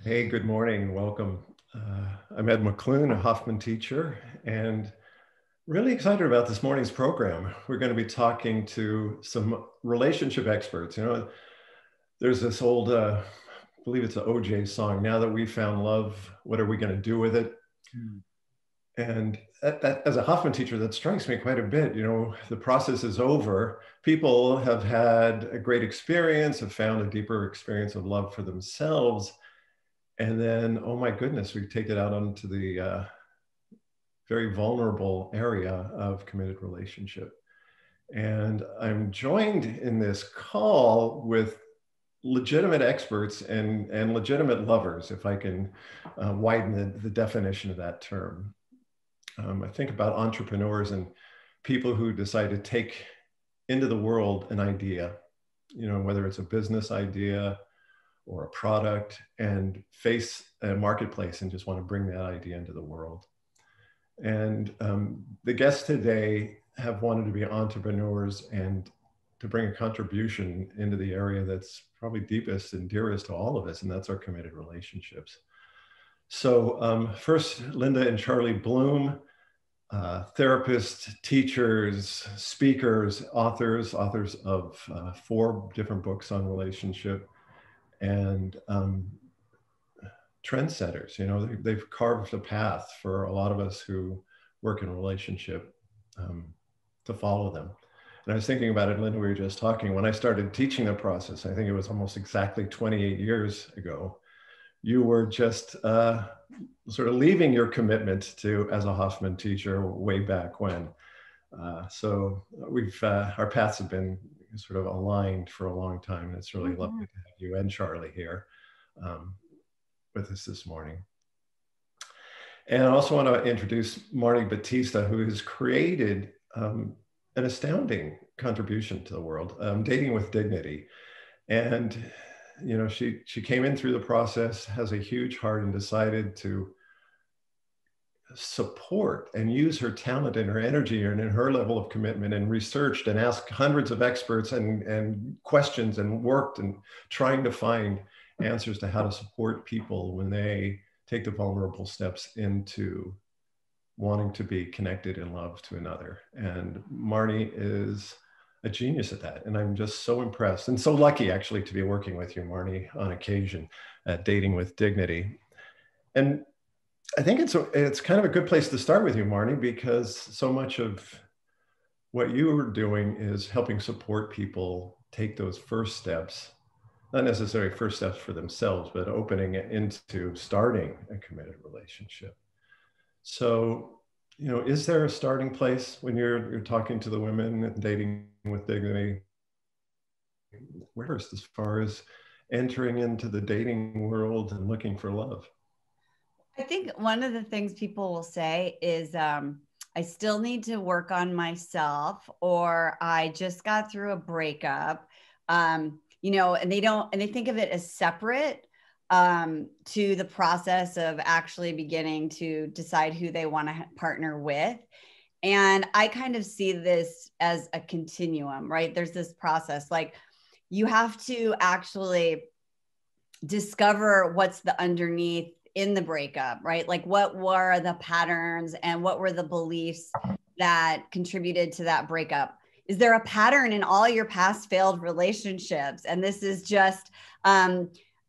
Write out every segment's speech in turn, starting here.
Hey, good morning and welcome. I'm Ed McClune, a Hoffman teacher, and really excited about this morning's program. We're going to be talking to some relationship experts. There's this old, I believe it's an OJ song, "Now that we found love, what are we going to do with it?" And as a Hoffman teacher, that strikes me quite a bit. The process is over. People have had a great experience, have found a deeper experience of love for themselves. And then, oh my goodness, we take it out onto the very vulnerable area of committed relationship. And I'm joined in this call with legitimate experts and legitimate lovers, if I can widen the definition of that term. I think about entrepreneurs and people who decide to take into the world an idea, whether it's a business idea or a product, and face a marketplace and just want to bring that idea into the world. And the guests today have wanted to be entrepreneurs and to bring a contribution into the area that's probably deepest and dearest to all of us, and that's our committed relationships. So first, Linda and Charlie Bloom, therapists, teachers, speakers, authors of 4 different books on relationship, and trendsetters. They've carved a path for a lot of us who work in a relationship to follow them. And I was thinking about it, Linda, we were just talking, when I started teaching the process, I think it was almost exactly 28 years ago, you were just sort of leaving your commitment to as a Hoffman teacher way back when. So our paths have been sort of aligned for a long time. And it's really lovely to have you and Charlie here with us this morning. And I also want to introduce Marty Batista, who has created an astounding contribution to the world, Dating with Dignity. And, she came in through the process, has a huge heart, and decided to support and use her talent and her energy and in her level of commitment, and researched and asked hundreds of experts and questions, and worked and trying to find answers to how to support people when they take the vulnerable steps into wanting to be connected in love to another. And Marty is a genius at that. And I'm just so impressed and so lucky actually to be working with you, Marty, on occasion at Dating with Dignity. And I think it's kind of a good place to start with you, Marty, because so much of what you are doing is helping support people take those first steps, not necessarily first steps for themselves, but opening it into starting a committed relationship. So, is there a starting place when you're talking to the women and Dating with Dignity? Where is as far as entering into the dating world and looking for love? I think one of the things people will say is, I still need to work on myself, or I just got through a breakup, and they think of it as separate to the process of actually beginning to decide who they want to partner with. And I kind of see this as a continuum, right? There's this process, like you have to actually discover what's the underneath in the breakup, right? Like what were the patterns and what were the beliefs that contributed to that breakup? Is there a pattern in all your past failed relationships? And this is just,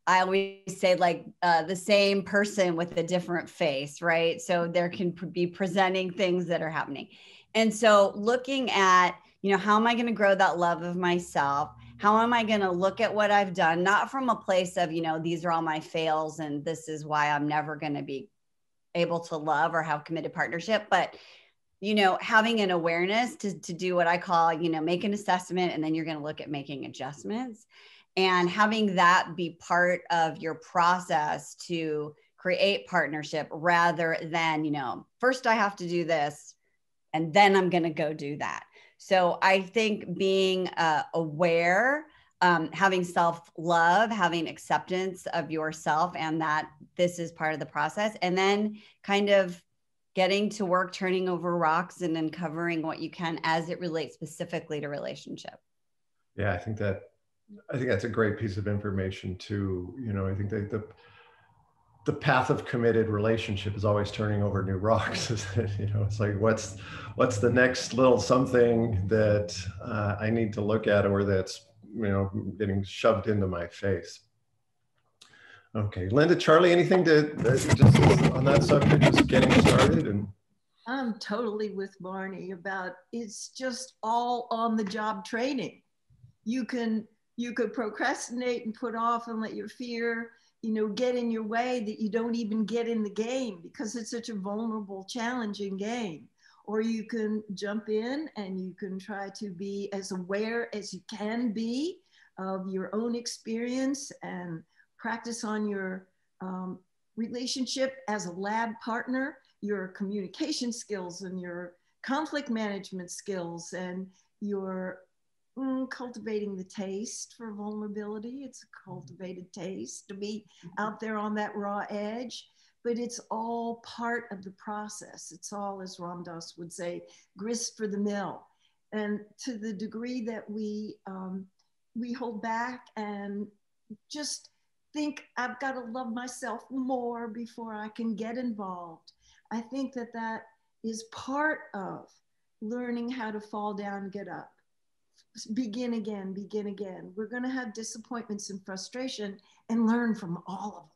I always say, like the same person with a different face, right? So there can be presenting things that are happening. And so looking at, how am I going to grow that love of myself? How am I going to look at what I've done? Not from a place of, these are all my fails and this is why I'm never going to be able to love or have committed partnership, but, having an awareness to do what I call, make an assessment, and then you're going to look at making adjustments, and having that be part of your process to create partnership, rather than, first I have to do this and then I'm going to go do that. So I think being aware, having self-love, having acceptance of yourself, and that this is part of the process, and then kind of getting to work, turning over rocks and uncovering what you can as it relates specifically to relationship. Yeah, I think that's a great piece of information too. I think that the path of committed relationship is always turning over new rocks. You know, it's like, what's the next little something that I need to look at, or that's, you know, getting shoved into my face. Okay, Linda, Charlie, anything to just on that subject, just getting started? And I'm totally with Marnie about it's just all on the job training. You could procrastinate and put off and let your fear, you know, get in your way that you don't even get in the game because it's such a vulnerable, challenging game. Or you can jump in and you can try to be as aware as you can be of your own experience and practice on your relationship as a lab partner, your communication skills and your conflict management skills and your cultivating the taste for vulnerability. It's a cultivated taste to be out there on that raw edge, but it's all part of the process. It's all, as Ram Dass would say, grist for the mill. And to the degree that we hold back and just think I've got to love myself more before I can get involved, I think that that is part of learning how to fall down, get up. Begin again, begin again. We're going to have disappointments and frustration and learn from all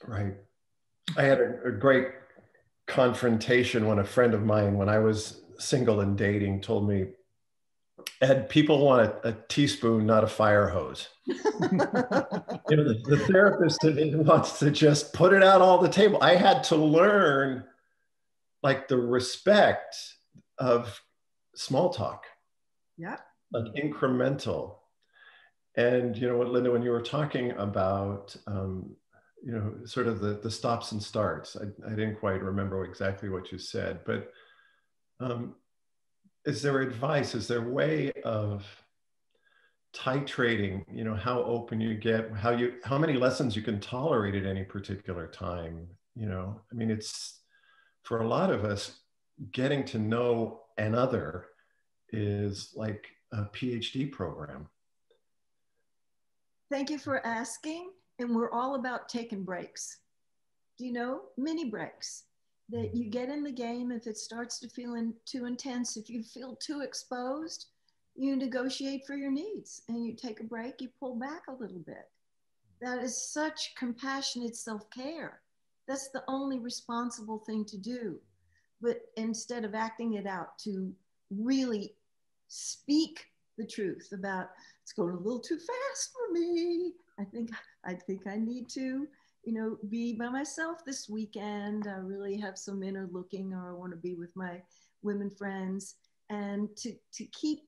of them. right. I had a great confrontation when a friend of mine, when I was single and dating, told me, Ed, people want a teaspoon, not a fire hose. You know, the therapist wants to just put it out all the table. I had to learn like the respect of small talk. Yeah. Like incremental. And, you know what, Linda, when you were talking about, you know, sort of the stops and starts, I didn't quite remember exactly what you said, but is there advice, is there a way of titrating, you know, how open you get, how many lessons you can tolerate at any particular time? You know, I mean, it's, for a lot of us, getting to know another is like a PhD program. Thank you for asking. And we're all about taking breaks. Do you know, mini breaks that you get in the game. If it starts to feel too intense, if you feel too exposed, you negotiate for your needs and you take a break, you pull back a little bit. That is such compassionate self-care. That's the only responsible thing to do. But instead of acting it out, to really speak the truth about, it's going a little too fast for me. I think I need to, you know, be by myself this weekend. I really have some inner looking, or I want to be with my women friends, and to keep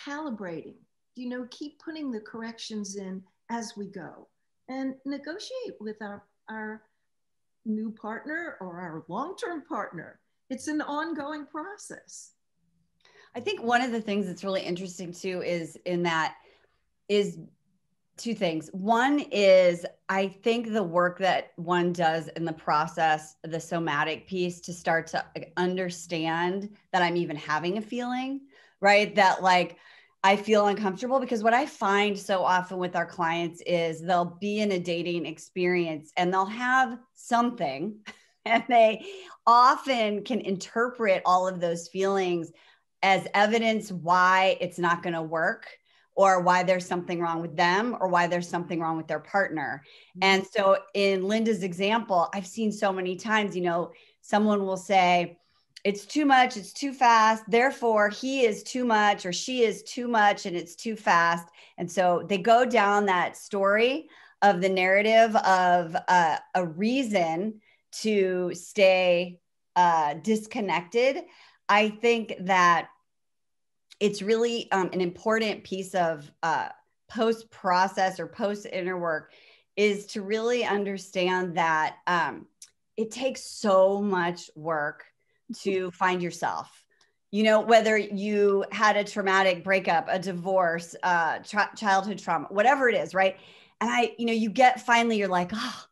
calibrating, you know, keep putting the corrections in as we go and negotiate with our new partner or our long-term partner. It's an ongoing process. I think one of the things that's really interesting too is two things. One is, I think the work that one does in the process, the somatic piece, to start to understand that I'm even having a feeling, right? That like, I feel uncomfortable, because what I find so often with our clients is they'll be in a dating experience and they'll have something and they often can interpret all of those feelings as evidence why it's not going to work, or why there's something wrong with them, or why there's something wrong with their partner. And so in Linda's example, I've seen so many times, you know, someone will say, it's too much, it's too fast, therefore he is too much, or she is too much and it's too fast. And so they go down that story of the narrative of a reason to stay disconnected. I think that it's really an important piece of post-process or post-inner work is to really understand that it takes so much work to find yourself. You know, whether you had a traumatic breakup, a divorce, childhood trauma, whatever it is, right? And you get finally, you're like, oh,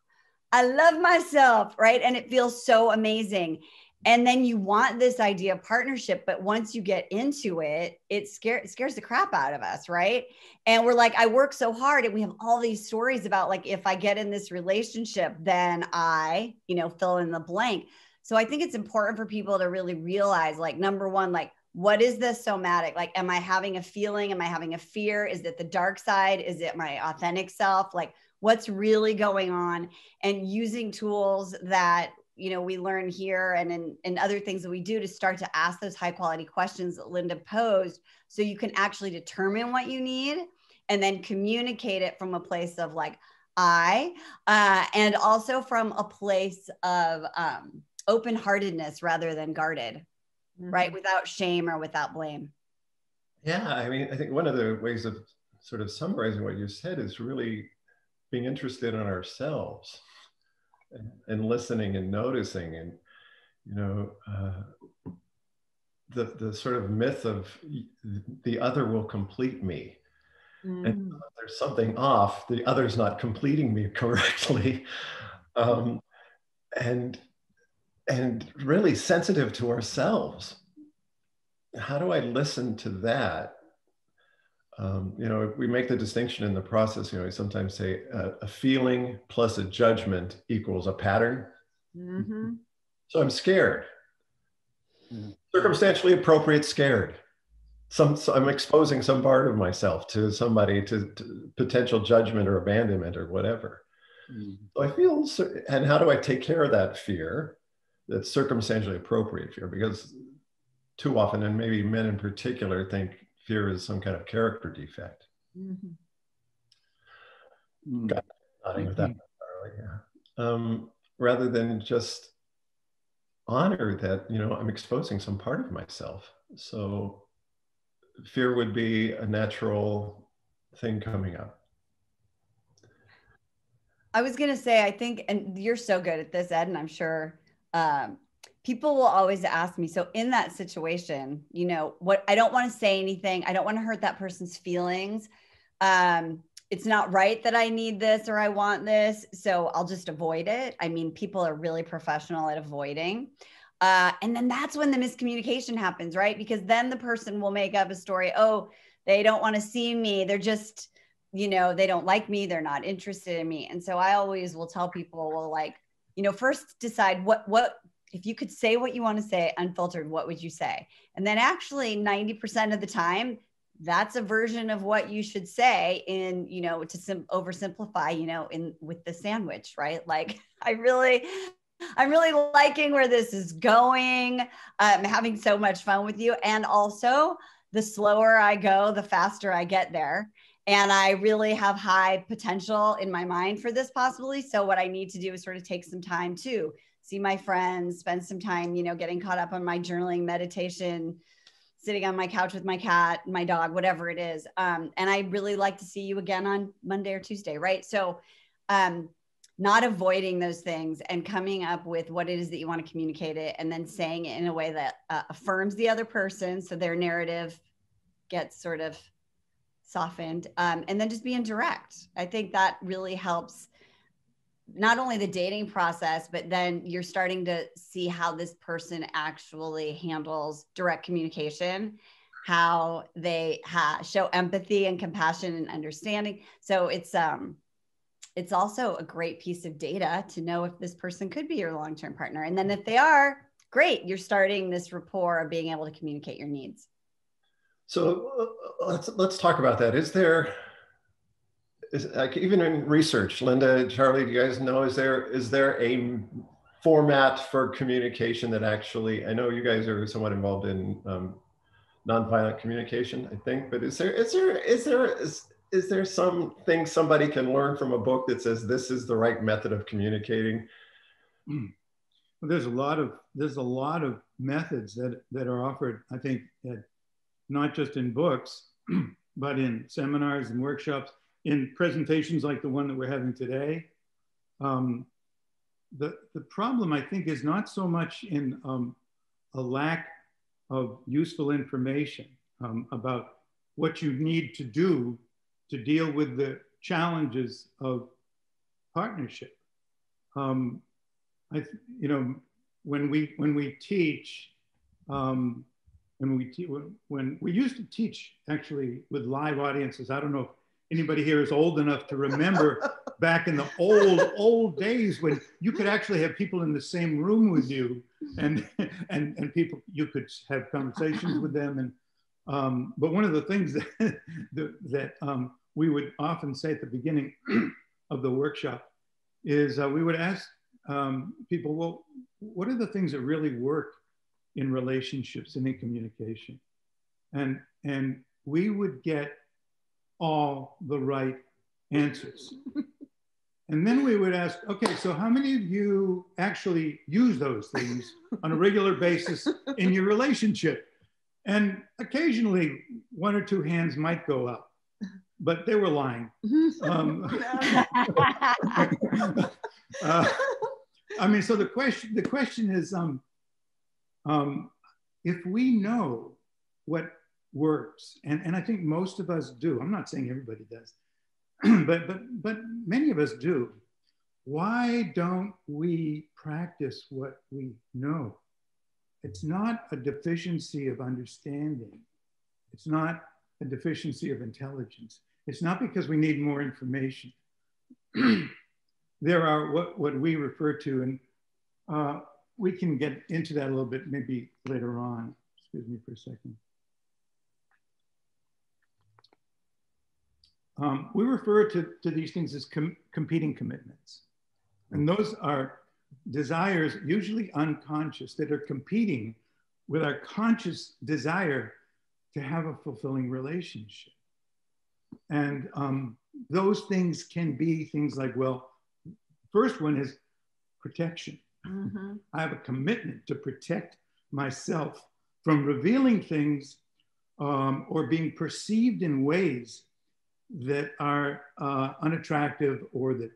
I love myself, right? And it feels so amazing. And then you want this idea of partnership, but once you get into it, it scares the crap out of us, right? And we're like, I work so hard, and we have all these stories about like, if I get in this relationship, then I, fill in the blank. So I think it's important for people to really realize, like, number one, like, what is this somatic? Like, am I having a feeling? Am I having a fear? Is it the dark side? Is it my authentic self? Like, what's really going on? And using tools that we learn here and in other things that we do to start to ask those high quality questions that Linda posed, so you can actually determine what you need and then communicate it from a place of like, and also from a place of open-heartedness rather than guarded, right? Without shame or without blame. Yeah, I mean, I think one of the ways of sort of summarizing what you said is really being interested in ourselves and listening and noticing, and the sort of myth of the other will complete me. And if there's something off, the other's not completing me correctly. And really sensitive to ourselves. How do I listen to that? We make the distinction in the process. We sometimes say a feeling plus a judgment equals a pattern. So I'm scared. Circumstantially appropriate scared. So I'm exposing some part of myself to somebody, to potential judgment or abandonment or whatever. So I feel, and how do I take care of that fear? That's circumstantially appropriate fear, because too often, and maybe men in particular, think fear is some kind of character defect. Got nodding with that, yeah. Rather than just honor that, I'm exposing some part of myself. So fear would be a natural thing coming up. I was going to say, I think, and you're so good at this, Ed, and I'm sure people will always ask me, so in that situation, what, I don't want to say anything. I don't want to hurt that person's feelings. It's not right that I need this or I want this, so I'll just avoid it. I mean, people are really professional at avoiding. And then that's when the miscommunication happens, right? Because then the person will make up a story. Oh, they don't want to see me. They're just, they don't like me. They're not interested in me. And so I always will tell people, well, like, first decide what, if you could say what you want to say unfiltered, what would you say? And then actually 90% of the time, that's a version of what you should say in, to oversimplify, with the sandwich, right? Like, I'm really liking where this is going. I'm having so much fun with you. And also, the slower I go, the faster I get there. And I really have high potential in my mind for this possibility. So what I need to do is sort of take some time to see my friends, spend some time, getting caught up on my journaling, meditation, sitting on my couch with my cat, my dog, whatever it is. And I really like to see you again on Monday or Tuesday, right? So not avoiding those things and coming up with what it is that you want to communicate it, and then saying it in a way that affirms the other person, so their narrative gets sort of softened, and then just being direct. I think that really helps not only the dating process, but then you're starting to see how this person actually handles direct communication, how they show empathy and compassion and understanding. So it's also a great piece of data to know if this person could be your long-term partner. And then if they are, great, you're starting this rapport of being able to communicate your needs. So let's talk about that. Is like, even in research, Linda, Charlie, do you guys know, is there a format for communication that actually, I know you guys are somewhat involved in nonviolent communication, I think, but is there something somebody can learn from a book that says this is the right method of communicating? Well, there's a lot of methods that are offered, I think, not just in books, but in seminars and workshops, in presentations like the one that we're having today. The problem, I think, is not so much in a lack of useful information about what you need to do to deal with the challenges of partnership. One when we teach, when we used to teach actually with live audiences. I don't know if anybody here is old enough to remember back in the old days when you could actually have people in the same room with you, and people, you could have conversations with them. And but one of the things that we would often say at the beginning of the workshop is we would ask people, well, what are the things that really work in relationships and in communication? And we would get all the right answers. And then we would ask, okay, so how many of you actually use those things on a regular basis in your relationship? And occasionally one or two hands might go up, but they were lying. I mean, so the question is, if we know what works, and I think most of us do, I'm not saying everybody does, but many of us do, why don't we practice what we know? It's not a deficiency of understanding. It's not a deficiency of intelligence. It's not because we need more information. There are what we refer to, and we can get into that a little bit maybe later on. Excuse me for a second. We refer to these things as competing commitments. And those are desires, usually unconscious, that are competing with our conscious desire to have a fulfilling relationship. And those things can be things like, well, first one is protection. Mm-hmm. I have a commitment to protect myself from revealing things or being perceived in ways that are unattractive or that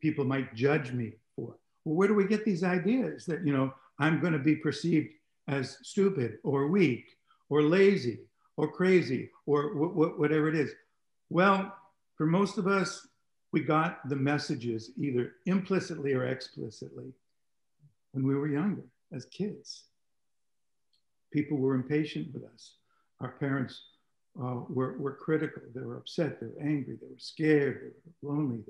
people might judge me for. Well, where do we get these ideas that, you know, I'm going to be perceived as stupid or weak or lazy or crazy or whatever it is? Well, for most of us, we got the messages either implicitly or explicitly when we were younger, as kids. People were impatient with us. Our parents were critical. They were upset. They were angry. They were scared. They were lonely.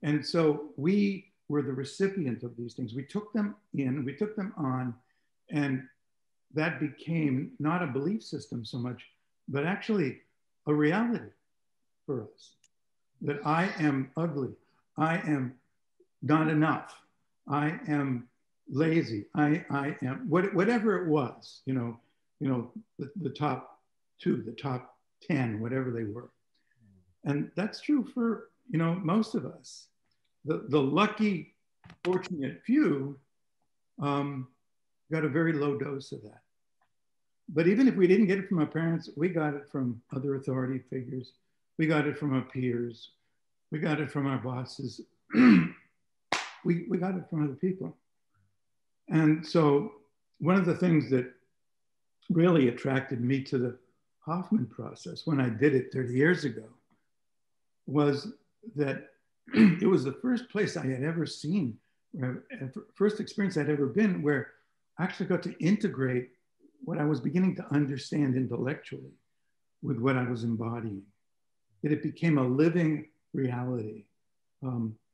And so we were the recipient of these things. We took them in, we took them on, and that became not a belief system so much, but actually a reality for us. That I am ugly. I am not enough. I am lazy. I am whatever it was. You know, the top 2, the top 10, whatever they were. And that's true for, you know, most of us. The lucky, fortunate few got a very low dose of that. But even if we didn't get it from our parents, we got it from other authority figures. We got it from our peers. We got it from our bosses. we got it from other people. And so one of the things that really attracted me to the Hoffman process when I did it 30 years ago was that it was the first place I had ever seen, first experience I'd ever been where I actually got to integrate what I was beginning to understand intellectually with what I was embodying. That it became a living reality,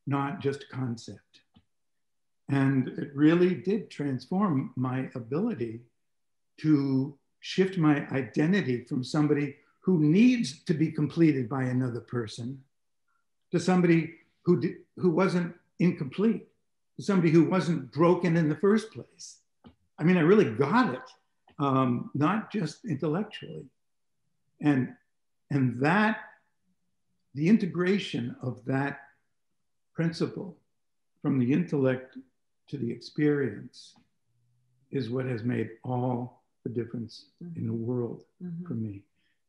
not just a concept. And it really did transform my ability to shift my identity from somebody who needs to be completed by another person to somebody who wasn't incomplete, to somebody who wasn't broken in the first place. I mean, I really got it, not just intellectually. And that, the integration of that principle from the intellect to the experience is what has made all the difference in the world for me.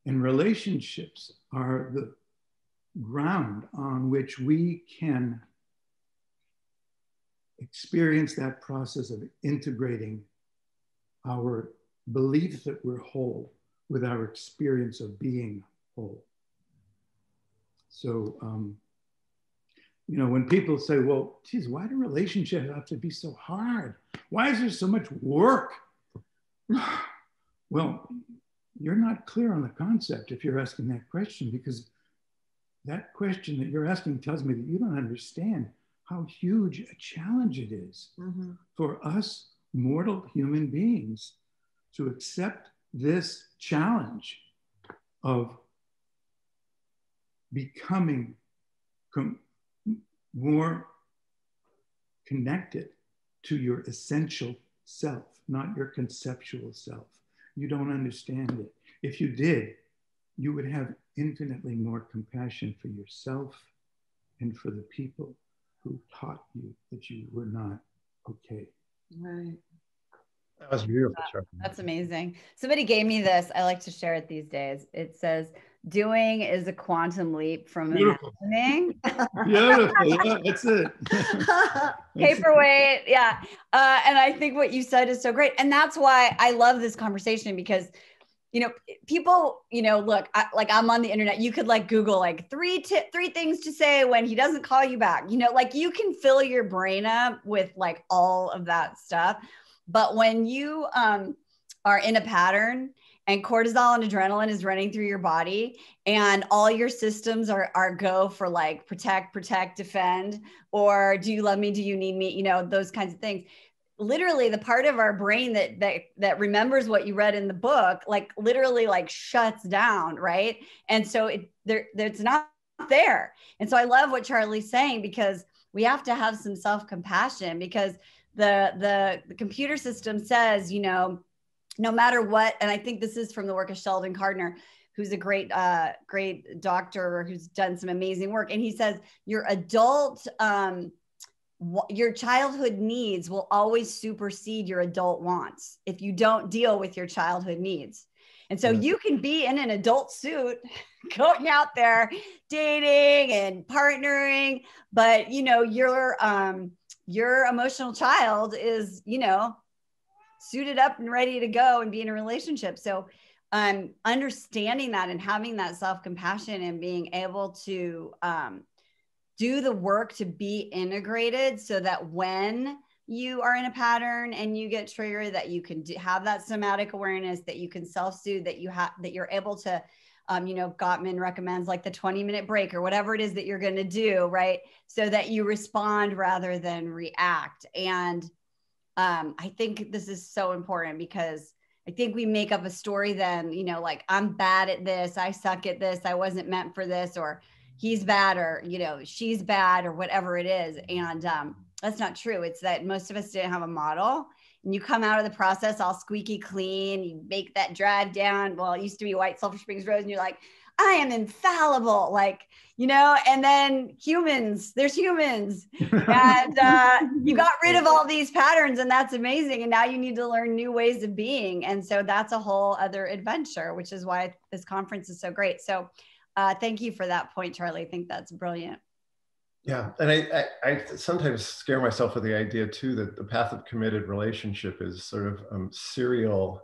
And relationships are the ground on which we can experience that process of integrating our belief that we're whole with our experience of being whole. So you know, when people say, well, geez, why do relationships have to be so hard? Why is there so much work? Well, you're not clear on the concept if you're asking that question, because that question that you're asking tells me that you don't understand how huge a challenge it is for us mortal human beings to accept this challenge of becoming more connected to your essential self, not your conceptual self. You don't understand it. If you did, you would have infinitely more compassion for yourself and for the people who taught you that you were not okay. Right. That was beautiful, Charlie. That's amazing. Somebody gave me this. I like to share it these days. It says, doing is a quantum leap from imagining. Beautiful. Yeah, that's it. Paperweight. Yeah. And I think what you said is so great. And that's why I love this conversation, because, you know, people, you know, look, I'm on the internet. You could like Google like three things to say when he doesn't call you back. You know, like you can fill your brain up with like all of that stuff. But when you are in a pattern and cortisol and adrenaline is running through your body and all your systems are go for like protect, defend, or do you love me? Do you need me? You know, those kinds of things. Literally the part of our brain that remembers what you read in the book, like literally like shuts down. Right. And so it's not there. And so I love what Charlie's saying, because we have to have some self-compassion, because the computer system says, you know, no matter what, and I think this is from the work of Sheldon Gardner, who's a great doctor who's done some amazing work. And he says your childhood needs will always supersede your adult wants if you don't deal with your childhood needs. And so you can be in an adult suit going out there dating and partnering, but you know, your emotional child is, you know, suited up and ready to go and be in a relationship. So understanding that and having that self-compassion and being able to do the work to be integrated, so that when you are in a pattern and you get triggered, that you can have that somatic awareness, that you can self-soothe, that you're able to, you know, Gottman recommends like the 20-minute break or whatever it is that you're going to do, right? So that you respond rather than react. And I think this is so important, because I think we make up a story then, you know, like I'm bad at this, I suck at this, I wasn't meant for this, or he's bad, or, you know, she's bad, or whatever it is. And that's not true. It's that most of us didn't have a model. And you come out of the process all squeaky clean, you make that drive down, well, it used to be White Sulphur Springs Road, and you're like, I am infallible, like, you know, and then there's humans, and you got rid of all these patterns, and that's amazing. And now you need to learn new ways of being. And so that's a whole other adventure, which is why this conference is so great. So thank you for that point, Charlie. I think that's brilliant. Yeah, and I sometimes scare myself with the idea too that the path of committed relationship is sort of serial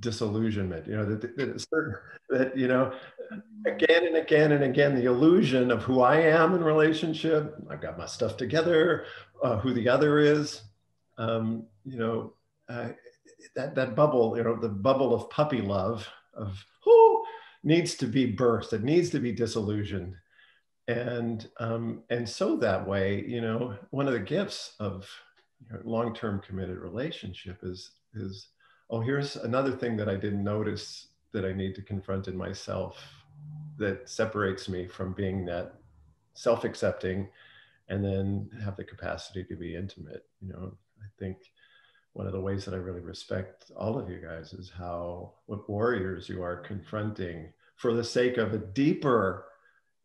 disillusionment. You know, that you know, again and again and again, the illusion of who I am in relationship. I've got my stuff together. Who the other is. You know, that bubble. You know, the bubble of puppy love of who needs to be burst. It needs to be disillusioned. And so that way, you know, one of the gifts of, you know, long-term committed relationship is, oh, here's another thing that I didn't notice that I need to confront in myself that separates me from being that self-accepting and then have the capacity to be intimate. You know, I think one of the ways that I really respect all of you guys is what warriors you are confronting for the sake of a deeper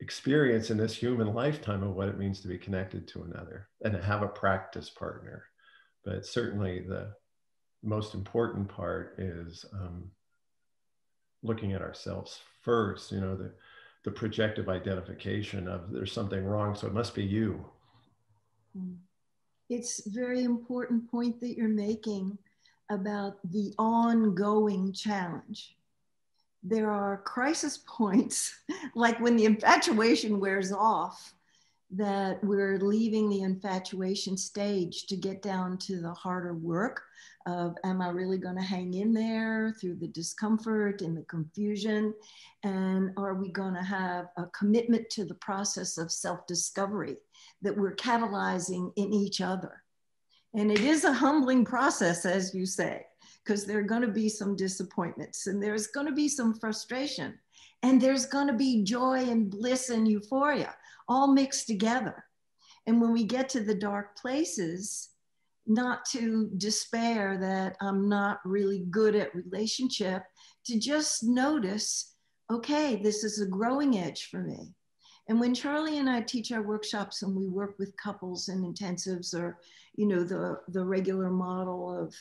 experience in this human lifetime of what it means to be connected to another and to have a practice partner. But certainly the most important part is looking at ourselves first, you know, the projective identification of there's something wrong, so it must be you. It's a very important point that you're making about the ongoing challenge. There are crisis points, like when the infatuation wears off, that we're leaving the infatuation stage to get down to the harder work of, am I really going to hang in there through the discomfort and the confusion? And are we going to have a commitment to the process of self-discovery that we're catalyzing in each other? And it is a humbling process, as you say, because there are going to be some disappointments and there's going to be some frustration and there's going to be joy and bliss and euphoria all mixed together. And when we get to the dark places, not to despair that I'm not really good at relationship, to just notice, okay, this is a growing edge for me. And when Charlie and I teach our workshops and we work with couples and intensives, or, you know, the regular model of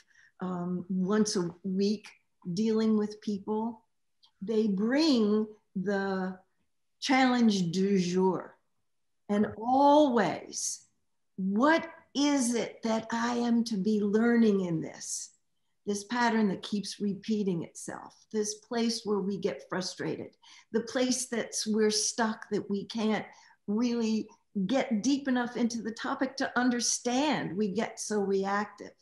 once a week dealing with people, they bring the challenge du jour. And always, what is it that I am to be learning in this? This pattern that keeps repeating itself, this place where we get frustrated, the place that's we're stuck, that we can't really get deep enough into the topic to understand. We get so reactive.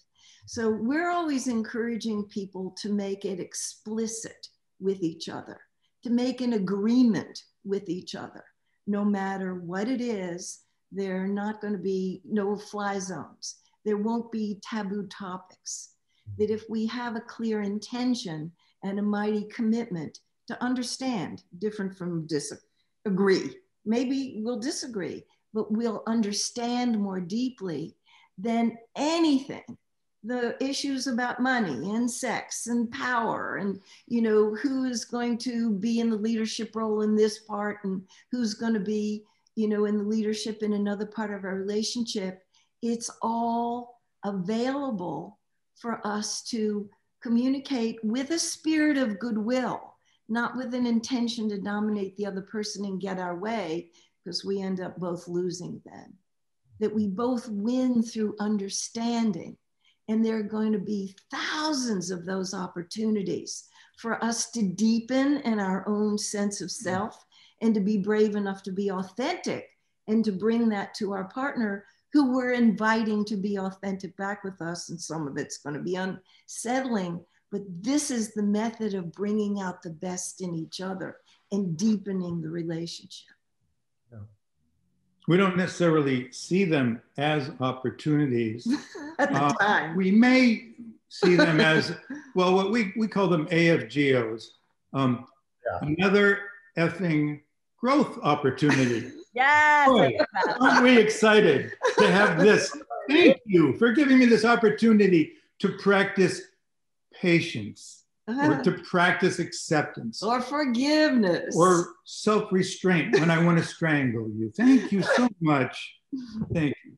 So we're always encouraging people to make it explicit with each other, to make an agreement with each other. No matter what it is, there are not going to be no fly zones. There won't be taboo topics. That if we have a clear intention and a mighty commitment to understand, different from disagree, maybe we'll disagree, but we'll understand more deeply than anything. The issues about money and sex and power and, you know, who is going to be in the leadership role in this part and who's going to be, you know, in the leadership in another part of our relationship. It's all available for us to communicate with a spirit of goodwill, not with an intention to dominate the other person and get our way, because we end up both losing then. That we both win through understanding. And there are going to be thousands of those opportunities for us to deepen in our own sense of self and to be brave enough to be authentic and to bring that to our partner, who we're inviting to be authentic back with us. And some of it's going to be unsettling, but this is the method of bringing out the best in each other and deepening the relationship. Yeah. We don't necessarily see them as opportunities. At the time. We may see them as, well, what we call them AFGOs. Another effing growth opportunity. Yes. Boy, aren't we excited to have this? Thank you for giving me this opportunity to practice patience, or to practice acceptance, or forgiveness, or self-restraint when I want to strangle you. Thank you so much. Thank you.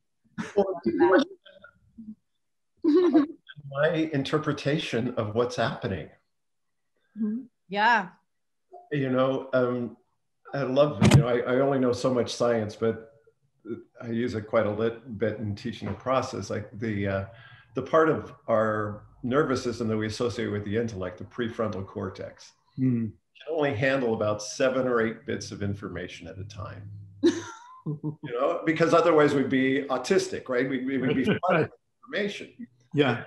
My interpretation of what's happening. Yeah. You know, I love, you know, I only know so much science, but I use it quite a little bit in teaching the process. Like the part of our nervous system that we associate with the intellect, the prefrontal cortex, can only handle about 7 or 8 bits of information at a time. You know, because otherwise we'd be autistic, right? We would be flooded with information. Yeah.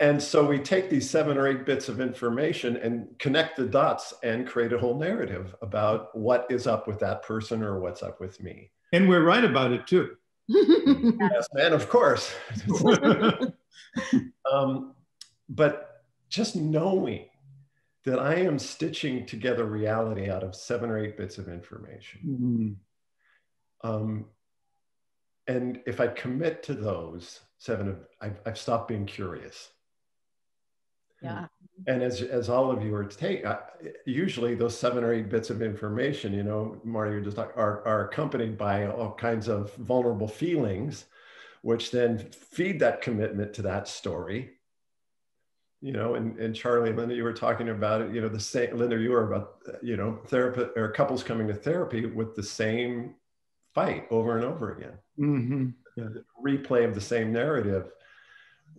And so we take these 7 or 8 bits of information and connect the dots and create a whole narrative about what is up with that person or what's up with me. And we're right about it too. Yes, man, of course. But just knowing that I am stitching together reality out of 7 or 8 bits of information. And if I commit to those 7, I've stopped being curious. Yeah. And as all of you are usually those 7 or 8 bits of information, you know, Marty, you're just are accompanied by all kinds of vulnerable feelings, which then feed that commitment to that story. You know, and Charlie and Linda, you were talking about it, you know, the same, Linda, you were about, you know, therapy or couples coming to therapy with the same fight over and over again. The replay of the same narrative,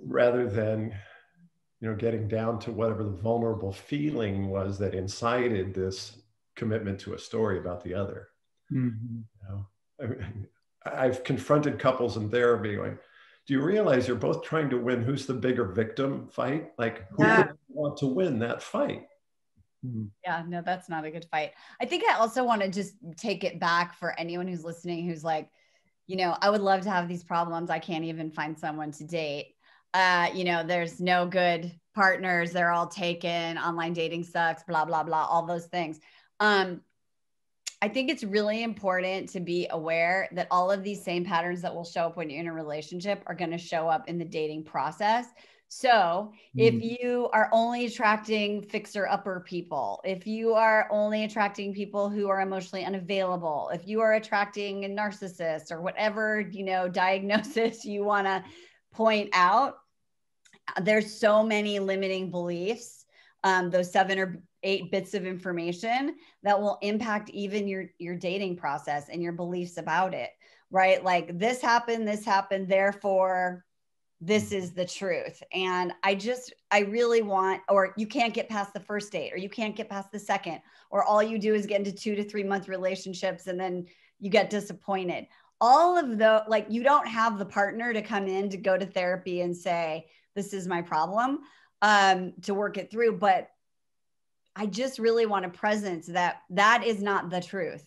rather than, you know, getting down to whatever the vulnerable feeling was that incited this commitment to a story about the other. You know, I've confronted couples in therapy going, do you realize you're both trying to win who's the bigger victim fight? Like, who would want to win that fight? Yeah, no, that's not a good fight. I think I also want to just take it back for anyone who's listening, who's like, you know, I would love to have these problems. I can't even find someone to date. You know, there's no good partners. They're all taken. Online dating sucks, blah, blah, blah, all those things. I think it's really important to be aware that all of these same patterns that will show up when you're in a relationship are going to show up in the dating process. So if you are only attracting fixer-upper people, if you are only attracting people who are emotionally unavailable, if you are attracting a narcissist or whatever, you know, diagnosis you want to point out, there's so many limiting beliefs, those 7 or 8 bits of information that will impact even your dating process and your beliefs about it, right? Like this happened, therefore this is the truth. And I really want, or you can't get past the first date, or you can't get past the second, or all you do is get into 2 to 3 month relationships and then you get disappointed. All of the, like, you don't have the partner to come in to go to therapy and say, this is my problem, to work it through. But I just really want a presence that is not the truth,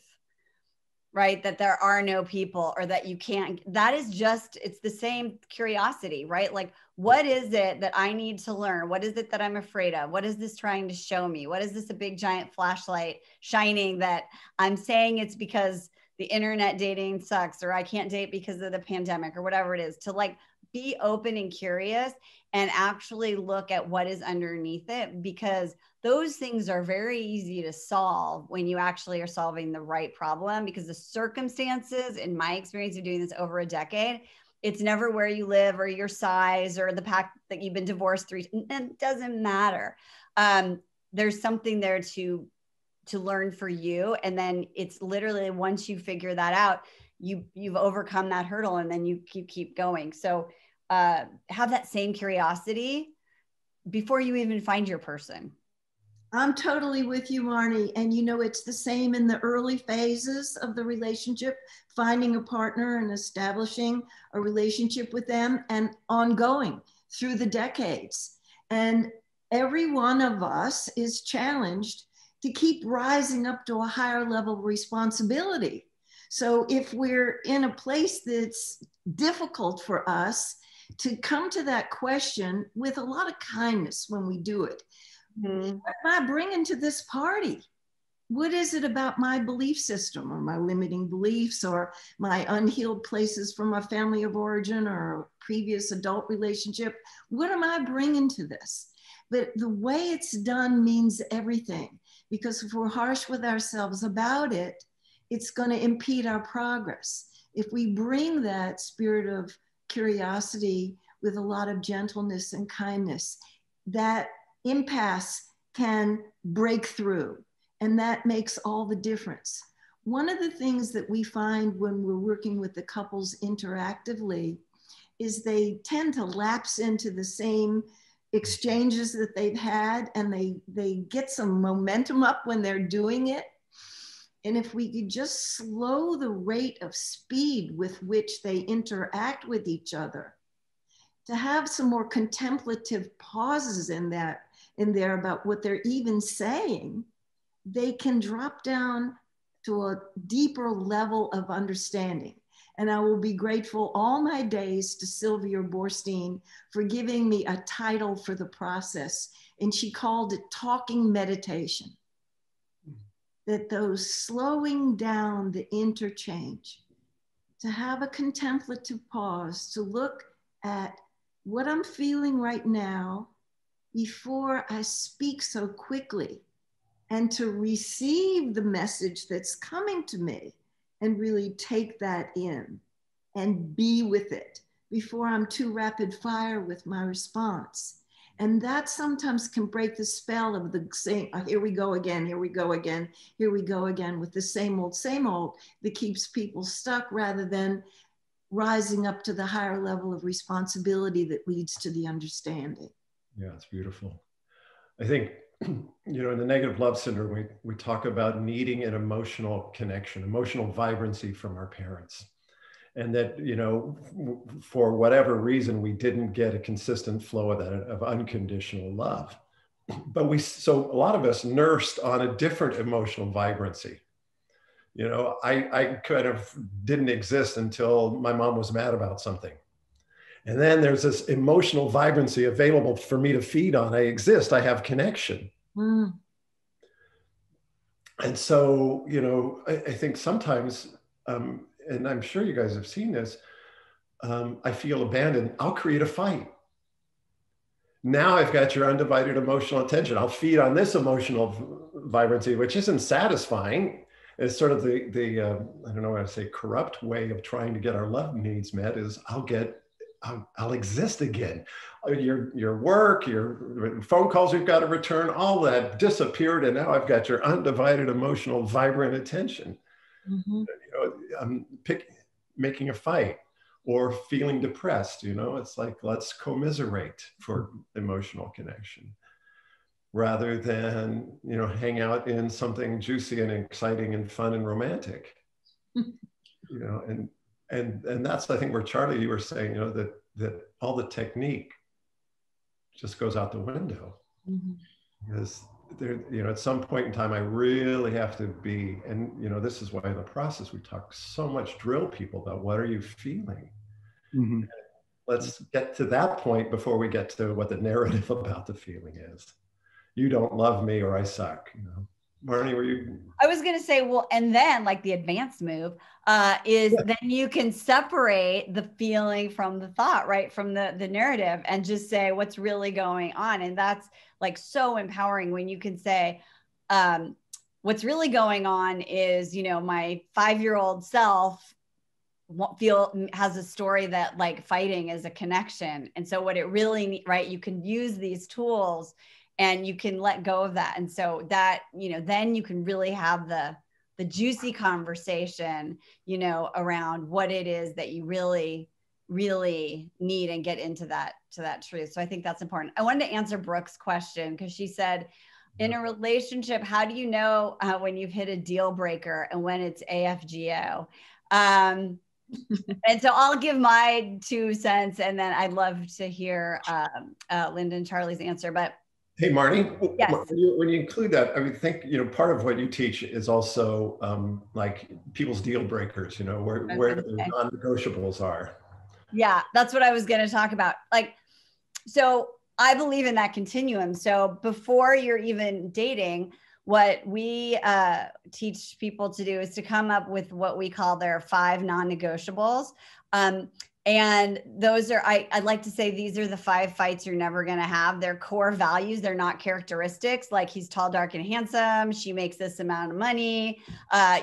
right? That there are no people, or that you can't, that is just, it's the same curiosity, right? Like, what is it that I need to learn? What is it that I'm afraid of? What is this trying to show me? What is this a big giant flashlight shining that I'm saying it's because the internet dating sucks, or I can't date because of the pandemic, or whatever it is, to like be open and curious and actually look at what is underneath it, because those things are very easy to solve when you actually are solving the right problem. Because the circumstances, in my experience of doing this over a decade, it's never where you live or your size or the fact that you've been divorced 3 times. It doesn't matter. There's something there to learn for you. And then it's literally, once you figure that out, you've overcome that hurdle, and then you keep going. So have that same curiosity before you even find your person. I'm totally with you, Marnie. And you know, it's the same in the early phases of the relationship, finding a partner and establishing a relationship with them, and ongoing through the decades. And every one of us is challenged to keep rising up to a higher level of responsibility. So if we're in a place that's difficult for us, to come to that question with a lot of kindness when we do it. What am I bringing to this party? What is it about my belief system, or my limiting beliefs, or my unhealed places from my family of origin or a previous adult relationship? What am I bringing to this? But the way it's done means everything, because if we're harsh with ourselves about it, it's going to impede our progress. If we bring that spirit of curiosity with a lot of gentleness and kindness, that impasse can break through, and that makes all the difference. One of the things that we find when we're working with the couples interactively is they tend to lapse into the same exchanges that they've had, and they get some momentum up when they're doing it. And if we could just slow the rate of speed with which they interact with each other, to have some more contemplative pauses in there about what they're even saying, they can drop down to a deeper level of understanding. And I will be grateful all my days to Sylvia Borstein for giving me a title for the process. And she called it talking meditation. That those slowing down the interchange, to have a contemplative pause, to look at what I'm feeling right now before I speak so quickly, and to receive the message that's coming to me and really take that in and be with it before I'm too rapid fire with my response. And that sometimes can break the spell of the same, here we go again, here we go again, here we go again, with the same old, that keeps people stuck, rather than rising up to the higher level of responsibility that leads to the understanding. Yeah, it's beautiful. I think, you know, in the negative love syndrome, we talk about needing an emotional connection, emotional vibrancy from our parents. and that, you know, for whatever reason, we didn't get a consistent flow of that, of unconditional love. But so a lot of us nursed on a different emotional vibrancy. You know, I kind of didn't exist until my mom was mad about something. And then there's this emotional vibrancy available for me to feed on. I exist, I have connection. Mm. And so, you know, I think sometimes, and I'm sure you guys have seen this, I feel abandoned, I'll create a fight. Now I've got your undivided emotional attention. I'll feed on this emotional vibrancy, which isn't satisfying. It's sort of the I don't know what I say, corrupt way of trying to get our love needs met is I'll exist again. Your work, your phone calls you've got to return, all that disappeared. And now I've got your undivided emotional vibrant attention. Mm-hmm. You know, I'm making a fight or feeling depressed, you know, it's like, let's commiserate for emotional connection rather than, you know, hang out in something juicy and exciting and fun and romantic, you know, and that's, I think, where Charlie, you were saying, you know, that all the technique just goes out the window. Mm-hmm. Because there, you know, at some point in time, I really have to be, and, you know, this is why in the process, we talk so much, drill people about what are you feeling? Mm-hmm. Let's get to that point before we get to what the narrative about the feeling is. You don't love me or I suck, you know. Marty, were you? I was going to say, well, and then like the advanced move is then you can separate the feeling from the thought, right? From the narrative, and just say what's really going on. And that's like so empowering when you can say, what's really going on is, you know, my 5-year-old self has a story that like fighting is a connection. And so what it really, right, you can use these tools and you can let go of that. And so that, you know, then you can really have the juicy conversation, you know, around what it is that you really, really need and get into that, to that truth. So I think that's important. I wanted to answer Brooke's question because she said, in a relationship, how do you know when you've hit a deal breaker and when it's AFGO? And so I'll give my 2 cents, and then I'd love to hear Linda and Charlie's answer. But hey, Marty, yes. when you include that, I would think, you know, part of what you teach is also like people's deal breakers, you know, where the non-negotiables are. Yeah, that's what I was going to talk about. Like, so I believe in that continuum. So before you're even dating, what we teach people to do is to come up with what we call their 5 non-negotiables. And those are, I'd like to say, these are the 5 fights you're never going to have. They're core values. They're not characteristics. Like, he's tall, dark, and handsome. She makes this amount of money.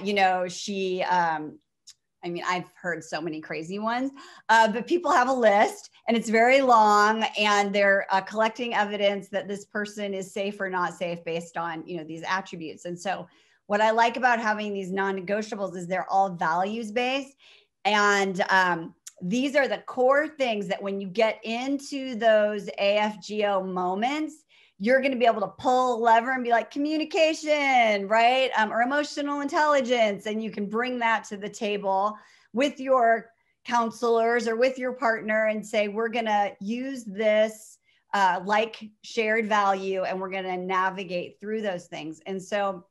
You know, she, I mean, I've heard so many crazy ones, but people have a list and it's very long, and they're collecting evidence that this person is safe or not safe based on, you know, these attributes. And so what I like about having these non-negotiables is they're all values-based. And these are the core things that when you get into those AFGO moments, you're going to be able to pull a lever and be like, communication, right? Or emotional intelligence. And you can bring that to the table with your counselors or with your partner and say, we're going to use this like shared value, and we're going to navigate through those things. And so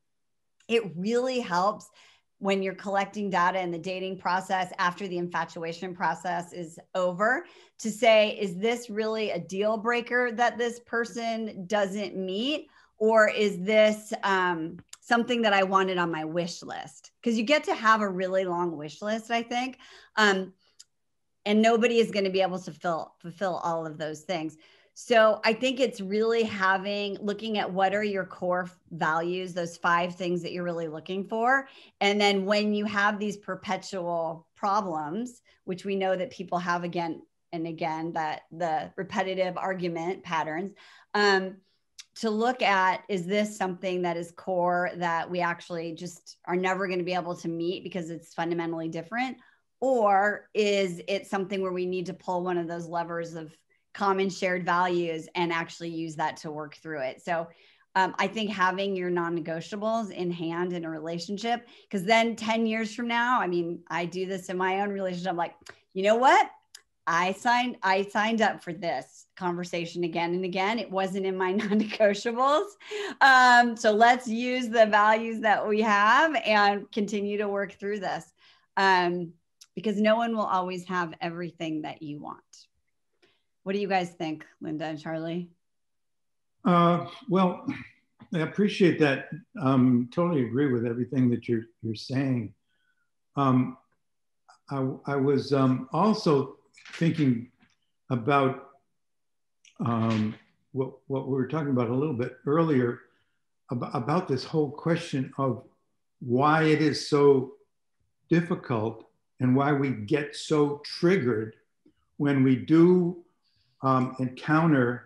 it really helps when you're collecting data in the dating process after the infatuation process is over to say, is this really a deal breaker that this person doesn't meet? Or is this something that I wanted on my wish list? Because you get to have a really long wish list, I think. And nobody is going to be able to fulfill all of those things. So I think it's really looking at what are your core values, those 5 things that you're really looking for. And then when you have these perpetual problems, which we know that people have again and again, that the repetitive argument patterns, to look at, is this something that is core that we actually just are never going to be able to meet because it's fundamentally different? Or is it something where we need to pull one of those levers of common shared values and actually use that to work through it? So I think having your non-negotiables in hand in a relationship, because then 10 years from now, I mean, I do this in my own relationship. I'm like, you know what? I signed up for this conversation again and again. It wasn't in my non-negotiables. So let's use the values that we have and continue to work through this. Because no one will always have everything that you want. What do you guys think, Linda and Charlie? Well, I appreciate that. Totally agree with everything that you're saying. I was also thinking about what we were talking about a little bit earlier about this whole question of why it is so difficult and why we get so triggered when we do encounter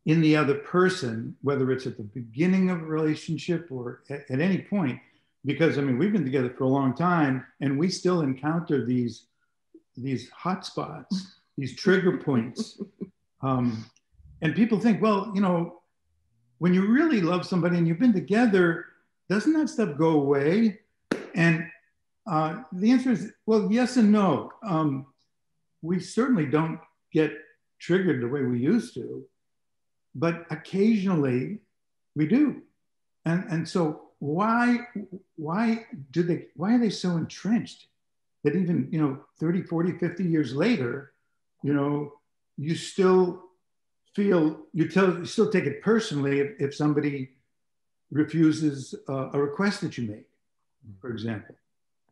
in the other person, whether it's at the beginning of a relationship or at any point, because I mean, we've been together for a long time and we still encounter these hot spots, these trigger points. And people think, well, you know, when you really love somebody and you've been together, doesn't that stuff go away? And the answer is, well, yes and no. We certainly don't get triggered the way we used to, but occasionally we do. And so why are they so entrenched that even, you know, 30, 40, 50 years later, you know, you still feel, you still take it personally if somebody refuses a request that you make, for example.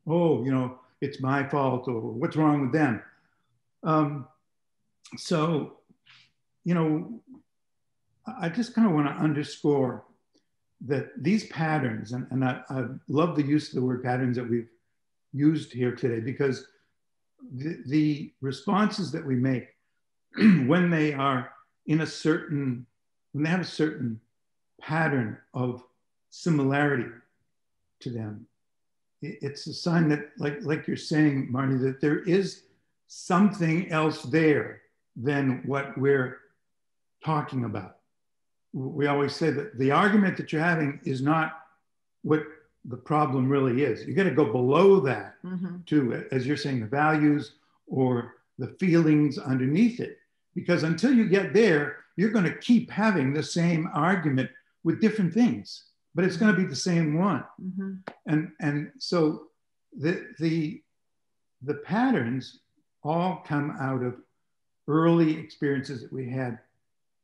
Oh, you know, it's my fault, or what's wrong with them? So, you know, I just kind of want to underscore that these patterns, and I love the use of the word patterns that we've used here today, because the responses that we make when they are in when they have a certain pattern of similarity to them, it's a sign that, like you're saying, Marty, that there is something else there than what we're talking about. We always say that the argument that you're having is not what the problem really is. You got to go below that to, as you're saying, the values or the feelings underneath it. Because until you get there, you're going to keep having the same argument with different things, but it's going to be the same one. And so the patterns all come out of early experiences that we had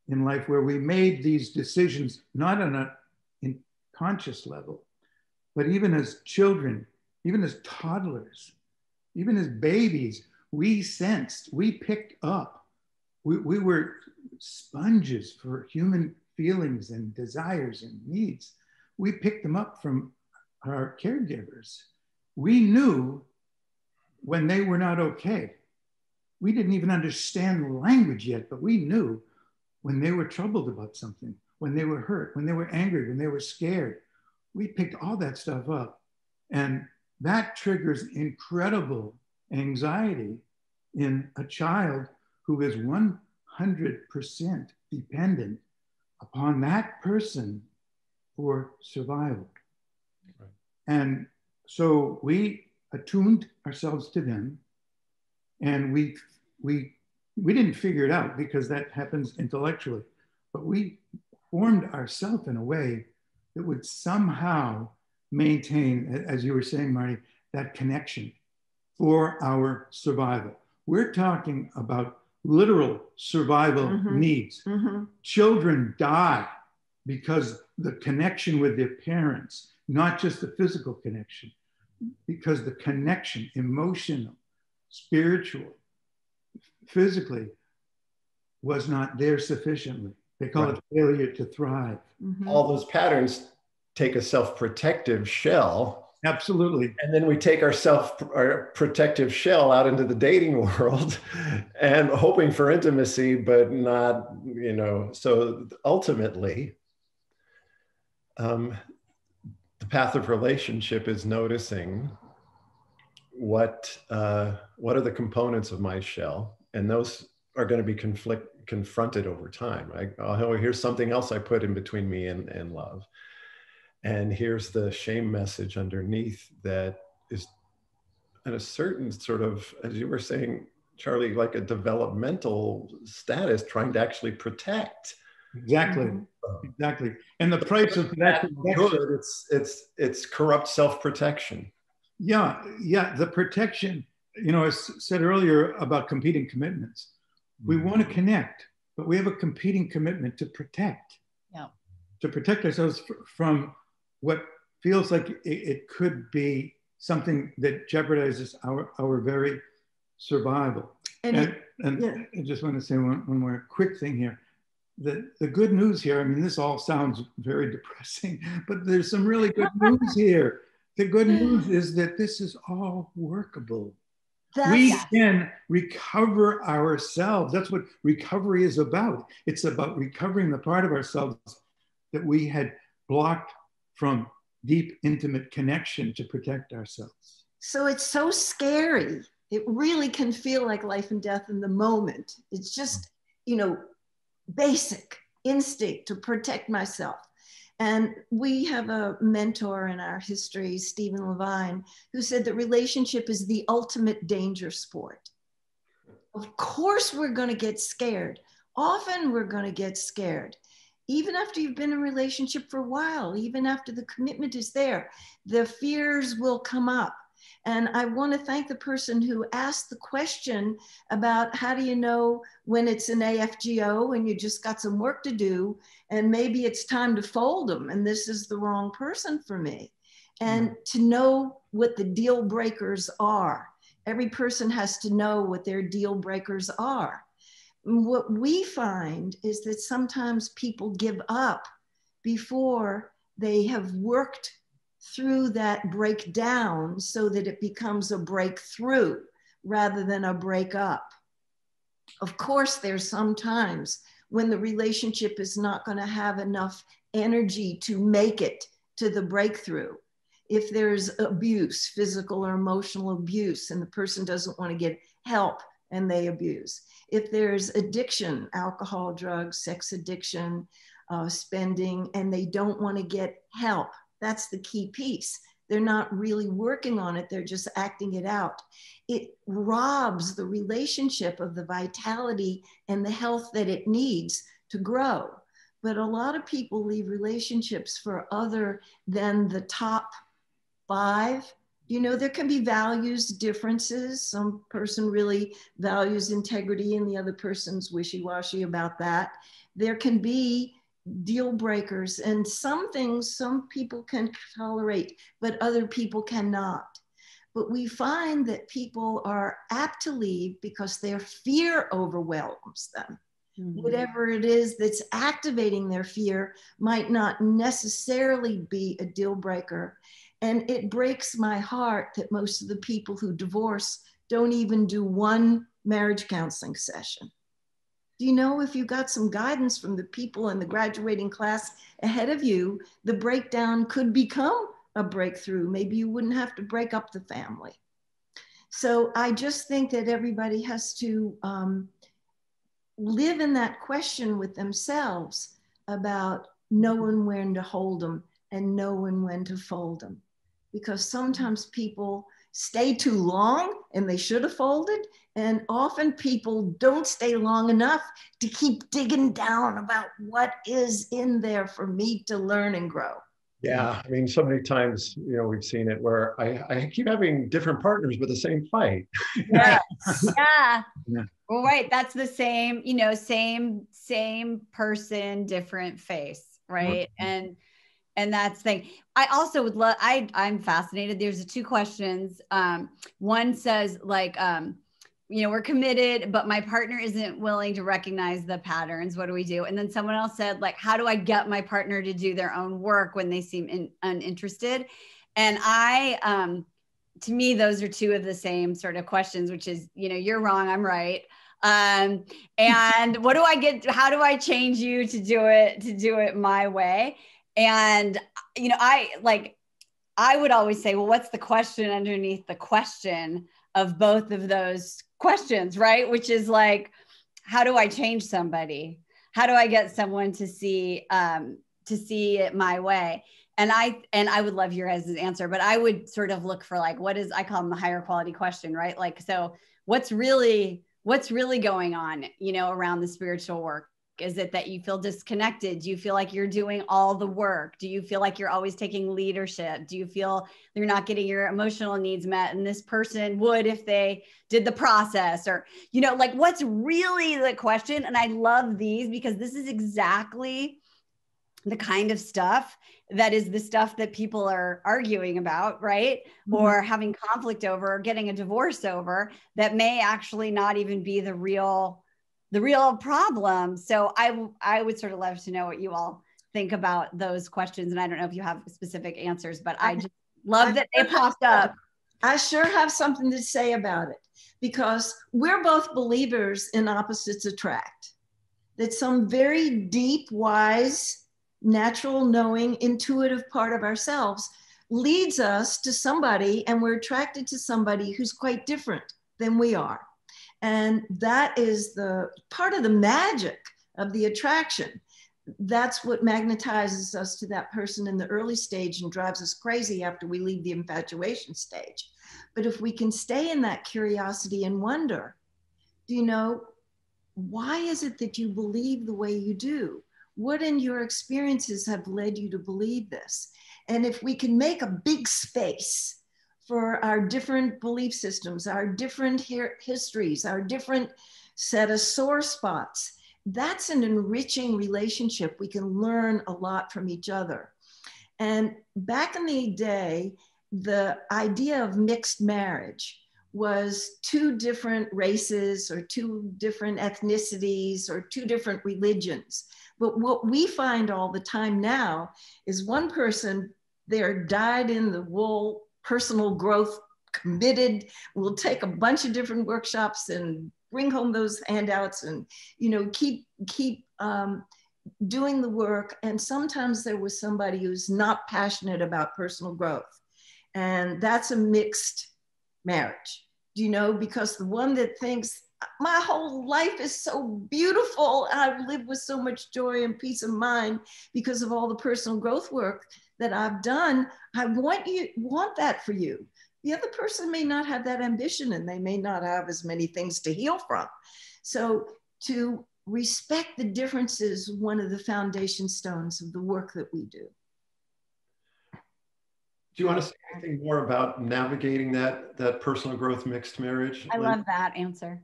in life where we made these decisions, not on a conscious level, but even as children, even as toddlers, even as babies, we sensed, we picked up. We were sponges for human feelings and desires and needs. We picked them up from our caregivers. We knew when they were not okay. We didn't even understand language yet, but we knew when they were troubled about something, when they were hurt, when they were angry, when they were scared. We picked all that stuff up. And that triggers incredible anxiety in a child who is 100% dependent upon that person for survival. Right. And so we attuned ourselves to them, and we didn't figure it out because that happens intellectually, but we formed ourselves in a way that would somehow maintain, as you were saying, Marty, that connection for our survival. We're talking about literal survival needs. Children die because the connection with their parents, not just the physical connection, because the connection, emotional, spiritual, physically, was not there sufficiently. They call it failure to thrive. All those patterns take a self-protective shell. Absolutely. And then we take our protective shell out into the dating world and hoping for intimacy, but not, you know, so ultimately, the path of relationship is noticing what are the components of my shell, and those are going to be confronted over time. Oh, here's something else I put in between me and love. And here's the shame message underneath that is at a certain sort of, as you were saying, Charlie, like a developmental status trying to actually protect. Exactly. Exactly. And the price of that it's corrupt self-protection. Yeah. The protection, I said earlier about competing commitments. We want to connect, but we have a competing commitment to protect. Yeah. To protect ourselves from what feels like it could be something that jeopardizes our very survival. And I just want to say one more quick thing here. The good news here, I mean, this all sounds very depressing, but there's some really good news here. The good news is that this is all workable. We can recover ourselves. That's what recovery is about. It's about recovering the part of ourselves that we had blocked from deep, intimate connection to protect ourselves. So it's so scary. It really can feel like life and death in the moment. It's just, basic instinct to protect myself. And we have a mentor in our history, Stephen Levine, who said that relationship is the ultimate danger sport. Of course, we're going to get scared. Often we're going to get scared. Even after you've been in a relationship for a while, even after the commitment is there, the fears will come up. And I want to thank the person who asked the question about how do you know when it's an AFGO and you just got some work to do and maybe it's time to fold them and this is the wrong person for me. And to know what the deal breakers are. Every person has to know what their deal breakers are. What we find is that sometimes people give up before they have worked through that breakdown so that it becomes a breakthrough rather than a breakup. Of course, there's some times when the relationship is not going to have enough energy to make it to the breakthrough. If there's abuse, physical or emotional abuse, and the person doesn't want to get help and they abuse. If there's addiction, alcohol, drugs, sex addiction, spending, and they don't want to get help, that's the key piece. They're not really working on it. They're just acting it out. It robs the relationship of the vitality and the health that it needs to grow. But a lot of people leave relationships for other than the top 5. There can be values differences. Some person really values integrity and the other person's wishy-washy about that. There can be deal breakers, and some things some people can tolerate, but other people cannot. But we find that people are apt to leave because their fear overwhelms them. Mm-hmm. Whatever it is that's activating their fear might not necessarily be a deal breaker. And it breaks my heart that most of the people who divorce don't even do one marriage counseling session. Do you know, if you got some guidance from the people in the graduating class ahead of you, the breakdown could become a breakthrough. Maybe you wouldn't have to break up the family. So I just think that everybody has to live in that question with themselves about knowing when to hold them and knowing when to fold them. Because sometimes people stay too long and they should have folded. And often people don't stay long enough to keep digging down about what is in there for me to learn and grow. Yeah, I mean, so many times, we've seen it where I keep having different partners with the same fight. Yeah. Yeah. Well, right. That's the same, same person, different face. Right. Mm-hmm. And that's the thing. I also would love, I'm fascinated. There's 2 questions. One says we're committed, but my partner isn't willing to recognize the patterns. What do we do? And then someone else said, how do I get my partner to do their own work when they seem uninterested? And to me, those are 2 of the same sort of questions, which is, you're wrong, I'm right. And what do I get? How do I change you to do it my way? And, I would always say, well, what's the question underneath the question of both of those questions, right? Which is how do I change somebody? How do I get someone to see it my way? And I would love your guys' answer, but I would sort of look for like, I call them the higher quality question, right? Like, so what's really going on, around the spiritual work? Is it that you feel disconnected? Do you feel like you're doing all the work? Do you feel like you're always taking leadership? Do you feel you're not getting your emotional needs met and this person would if they did the process? Or, like, what's really the question? And I love these because this is exactly the kind of stuff that is the stuff that people are arguing about, right? Mm-hmm. Or having conflict over, or getting a divorce over, that may actually not even be the real problem. So I would sort of love to know what you all think about those questions. And I don't know if you have specific answers, but I just love that they popped up. I sure have something to say about it, because we're both believers in opposites attract. That some very deep, wise, natural, knowing, intuitive part of ourselves leads us to somebody, and we're attracted to somebody who's quite different than we are. And that is the part of the magic of the attraction. That's what magnetizes us to that person in the early stage and drives us crazy after we leave the infatuation stage. But if we can stay in that curiosity and wonder, why is it that you believe the way you do? What in your experiences have led you to believe this? And if we can make a big space for our different belief systems, our different histories, our different set of sore spots, that's an enriching relationship. We can learn a lot from each other. And back in the day, the idea of mixed marriage was two different races or two different ethnicities or two different religions. But what we find all the time now is one person, they're dyed in the wool, personal growth, committed, will take a bunch of different workshops and bring home those handouts and, keep doing the work. And sometimes there was somebody who's not passionate about personal growth. And that's a mixed marriage, because the one that thinks, my whole life is so beautiful, I've lived with so much joy and peace of mind because of all the personal growth work that I've done, I want that for you. The other person may not have that ambition, and they may not have as many things to heal from. So to respect the differences, one of the foundation stones of the work that we do. Do you want to say anything more about navigating that personal growth mixed marriage? I love that answer.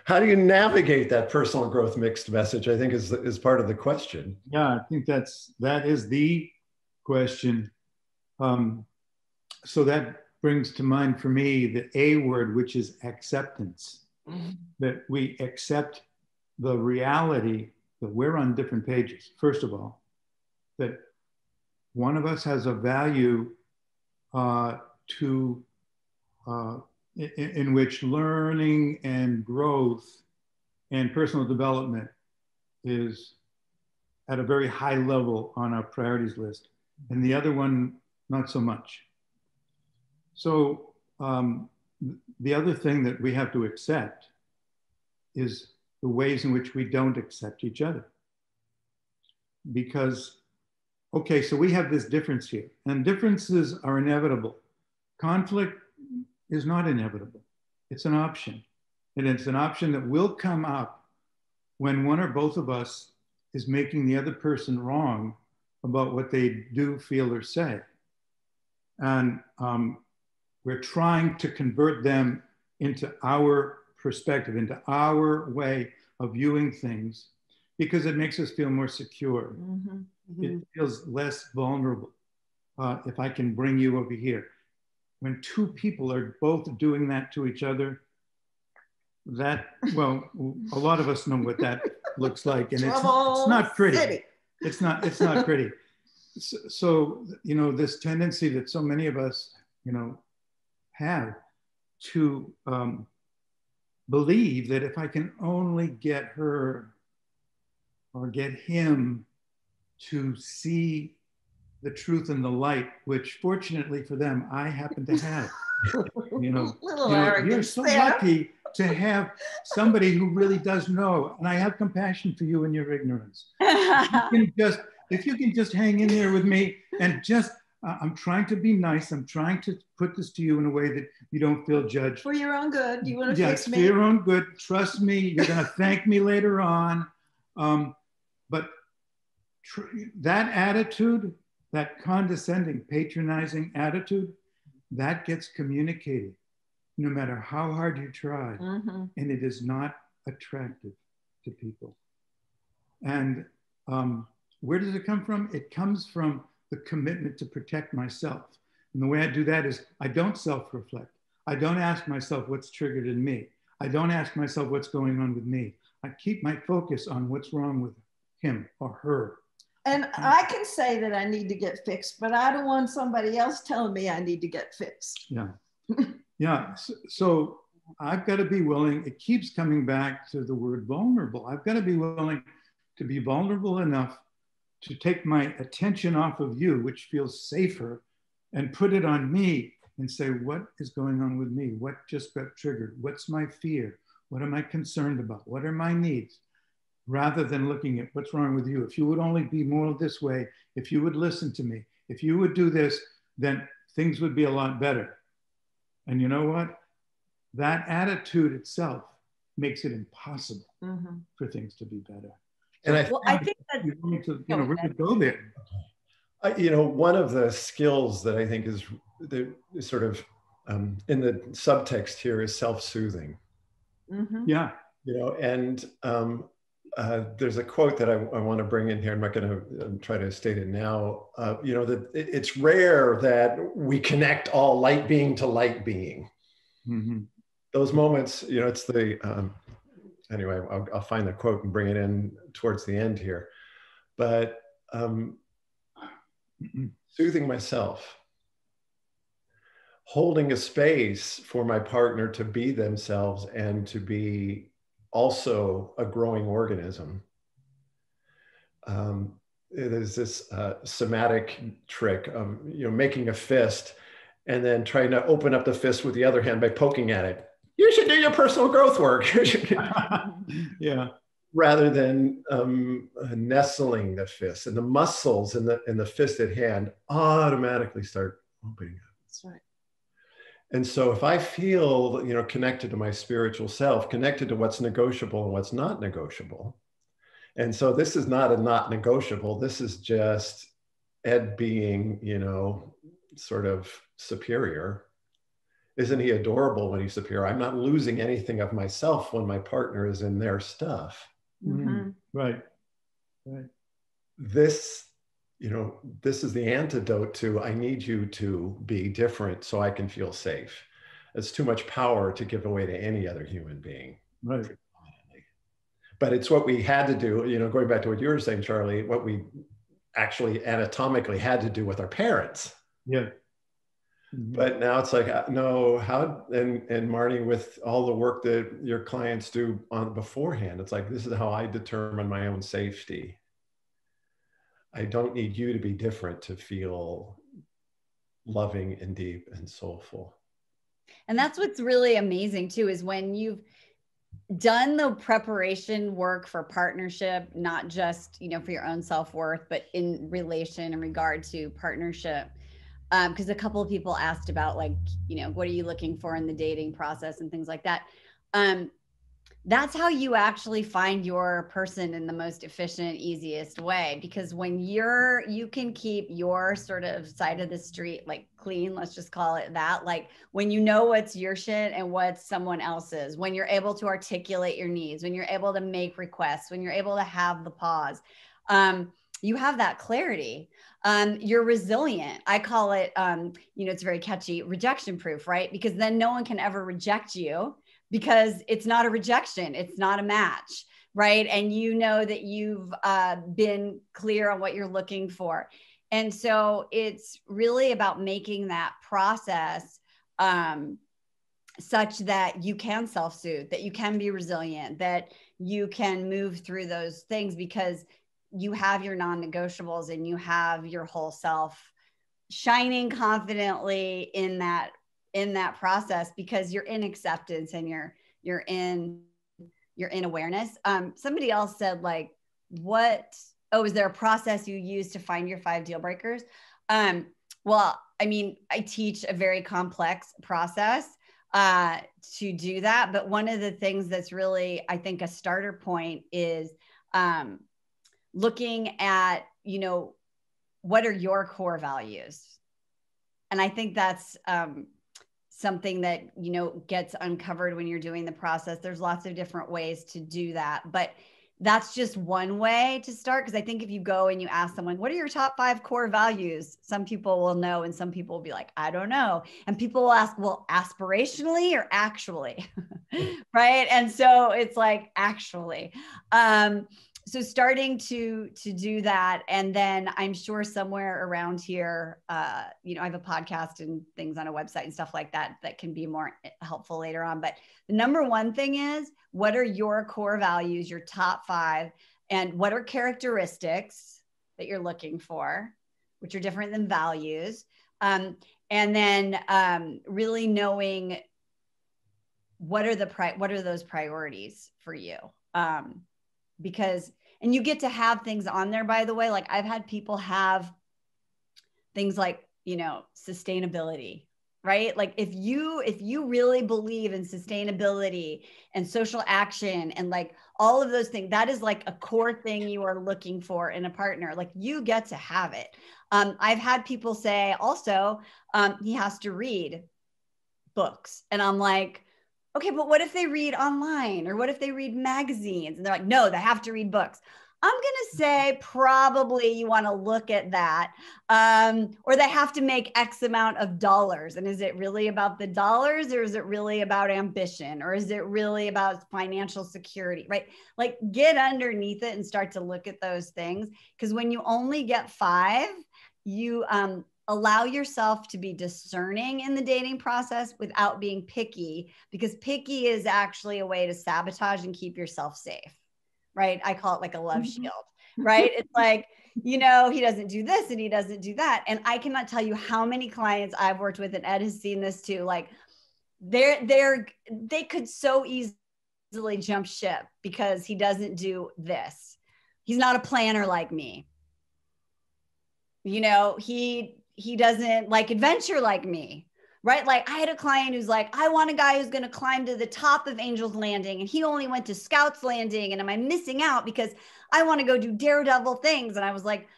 How do you navigate that personal growth mixed message, I think is part of the question. Yeah, I think that is the question. So that brings to mind for me the A word, which is acceptance. Mm-hmm. That we accept the reality that we're on different pages. First of all, that one of us has a value in which learning and growth and personal development is at a very high level on our priorities list, and the other one, not so much. So the other thing that we have to accept is the ways in which we don't accept each other. Because, okay, so we have this difference here, and differences are inevitable. Conflict is not inevitable. It's an option. And it's an option that will come up when one or both of us is making the other person wrong about what they do, feel, or say. And we're trying to convert them into our perspective, into our way of viewing things, because it makes us feel more secure. Mm-hmm. Mm-hmm. It feels less vulnerable. If I can bring you over here. When two people are both doing that to each other, a lot of us know what that looks like, and it's not pretty. City. It's not pretty. So this tendency that so many of us, have to believe that if I can only get her or get him to see the truth and the light, which fortunately for them, I happen to have. Little arrogance. You're so there. lucky to have somebody who really does know, and I have compassion for you and your ignorance. If you can just hang in there with me and just, I'm trying to be nice. I'm trying to put this to you in a way that you don't feel judged. For your own good. You want to fix me? For your own good. Trust me. You're going to thank me later on. But that attitude, that condescending, patronizing attitude, that gets communicated no matter how hard you try. Mm-hmm. And it is not attractive to people. And where does it come from? It comes from the commitment to protect myself. And the way I do that is I don't self-reflect. I don't ask myself what's triggered in me. I don't ask myself what's going on with me. I keep my focus on what's wrong with him or her. And I can say that I need to get fixed, but I don't want somebody else telling me I need to get fixed. Yeah. Yeah. So I've got to be willing. It keeps coming back to the word vulnerable. I've got to be willing to be vulnerable enough to take my attention off of you, which feels safer, and put it on me and say, what is going on with me? What just got triggered? What's my fear? What am I concerned about? What are my needs? Rather than looking at what's wrong with you. If you would only be more this way, if you would listen to me, if you would do this, then things would be a lot better. And you know what? That attitude itself makes it impossible for things to be better. And I think that we're going to go there. One of the skills that I think is sort of in the subtext here is self-soothing. Mm-hmm. Yeah. And there's a quote that I want to bring in here. I'm not going to try to state it now. That it's rare that we connect all light being to light being. Mm-hmm. Those moments, it's the, anyway, I'll find the quote and bring it in towards the end here. But soothing myself, holding a space for my partner to be themselves and to be also a growing organism. There's this somatic trick of making a fist and then trying to open up the fist with the other hand by poking at it. You should do your personal growth work. Yeah. Rather than nestling the fist, and the muscles in the fisted hand automatically start opening up. That's right. And so if I feel, connected to my spiritual self, connected to what's negotiable and what's not negotiable. And so this is not a not negotiable. This is just Ed being, sort of superior. Isn't he adorable when he's superior? I'm not losing anything of myself when my partner is in their stuff. Mm-hmm. Right. This is the antidote to, I need you to be different so I can feel safe. It's too much power to give away to any other human being. Right. But it's what we had to do, going back to what you were saying, Charlie, what we actually anatomically had to do with our parents. Yeah. Mm-hmm. But now it's like, no, and Marty, with all the work that your clients do on beforehand, it's like, this is how I determine my own safety. I don't need you to be different to feel loving and deep and soulful. And that's what's really amazing too, is when you've done the preparation work for partnership, not just, for your own self-worth, but in regard to partnership. Because a couple of people asked about what are you looking for in the dating process and things like that. That's how you actually find your person in the most efficient, easiest way. Because when you can keep your sort of side of the street, clean, let's just call it that. When you know what's your shit and what's someone else's, when you're able to articulate your needs, when you're able to make requests, when you're able to have the pause, you have that clarity. You're resilient. I call it, it's very catchy, rejection proof, right? Because then no one can ever reject you, because it's not a rejection. It's not a match, right? And you know that you've been clear on what you're looking for. And so it's really about making that process such that you can self-soothe, that you can be resilient, that you can move through those things, because you have your non-negotiables and you have your whole self shining confidently in that in that process because you're in acceptance and you're in awareness. Somebody else said like, is there a process you use to find your 5 deal breakers? Well, I mean, I teach a very complex process to do that. But one of the things that's really, I think, a starter point is looking at, what are your core values? And I think that's something that, gets uncovered when you're doing the process. There's lots of different ways to do that, but that's just one way to start. Because I think if you go and you ask someone, what are your top 5 core values? Some people will know, and some people will be like, I don't know. And people will ask, well, aspirationally or actually, right? And so it's like, actually. So starting to do that. And then I'm sure somewhere around here, I have a podcast and things on a website and stuff like that can be more helpful later on. But the number one thing is, what are your core values, your top 5, and what are characteristics that you're looking for, which are different than values. And then really knowing what are those priorities for you. Because, and you get to have things on there, by the way, like I've had people have things like, sustainability, right? Like if you really believe in sustainability and social action and like all of those things, that is like a core thing you are looking for in a partner. Like you get to have it. I've had people say also, he has to read books. And I'm like, okay, but what if they read online, or what if they read magazines? And they're like, no, they have to read books. I'm going to say probably you want to look at that. Or they have to make X amount of dollars. And is it really about the dollars, or is it really about ambition? Or is it really about financial security, right? Like get underneath it and start to look at those things. Because when you only get 5, you allow yourself to be discerning in the dating process without being picky, because picky is actually a way to sabotage and keep yourself safe, right? I call it like a love shield, right? It's like, he doesn't do this and he doesn't do that. And I cannot tell you how many clients I've worked with, and Ed has seen this too. Like they could so easily jump ship because he doesn't do this. He's not a planner like me. He doesn't like adventure like me, right? Like I had a client who's like, I want a guy who's going to climb to the top of Angel's Landing, and he only went to Scouts Landing, and am I missing out because I want to go do daredevil things? And I was like,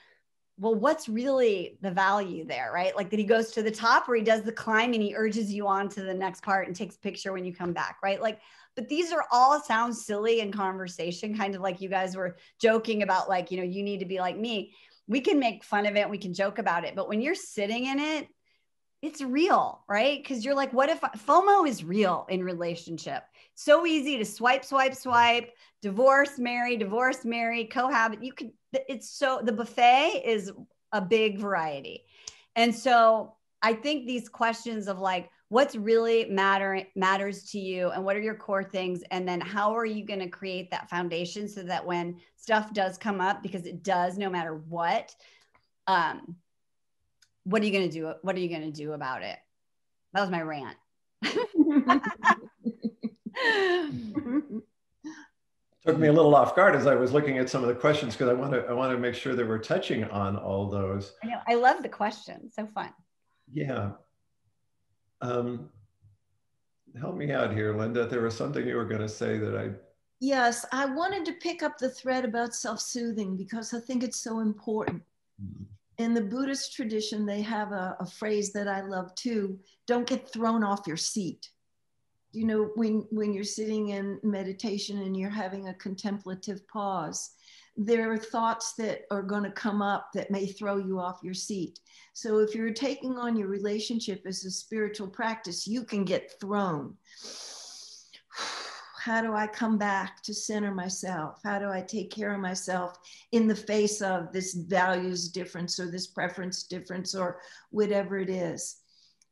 well, what's really the value there, right? Like that he goes to the top, or he does the climb and he urges you on to the next part and takes a picture when you come back, right? Like, but these are all sound silly in conversation, kind of like you guys were joking about, like, you need to be like me. We can make fun of it. We can joke about it. But when you're sitting in it, it's real, right? Because you're like, what if FOMO is real in relationship? So easy to swipe, divorce, marry, cohabit. The buffet is a big variety. And so I think these questions of like, what's really matters to you, and what are your core things? And then how are you going to create that foundation so that when stuff does come up, because it does, no matter what are you going to do? What are you going to do about it? That was my rant. Took me a little off guard as I was looking at some of the questions, because I want to make sure that we're touching on all those. I know. I love the question. So fun. Yeah. Help me out here, Linda. There was something you were going to say that Yes, I wanted to pick up the thread about self-soothing because I think it's so important. In the Buddhist tradition, they have a phrase that I love too: don't get thrown off your seat. When you're sitting in meditation and you're having a contemplative pause, there are thoughts that are going to come up that may throw you off your seat. So if you're taking on your relationship as a spiritual practice, you can get thrown. How do I come back to center myself? How do I take care of myself in the face of this values difference, or this preference difference, or whatever it is?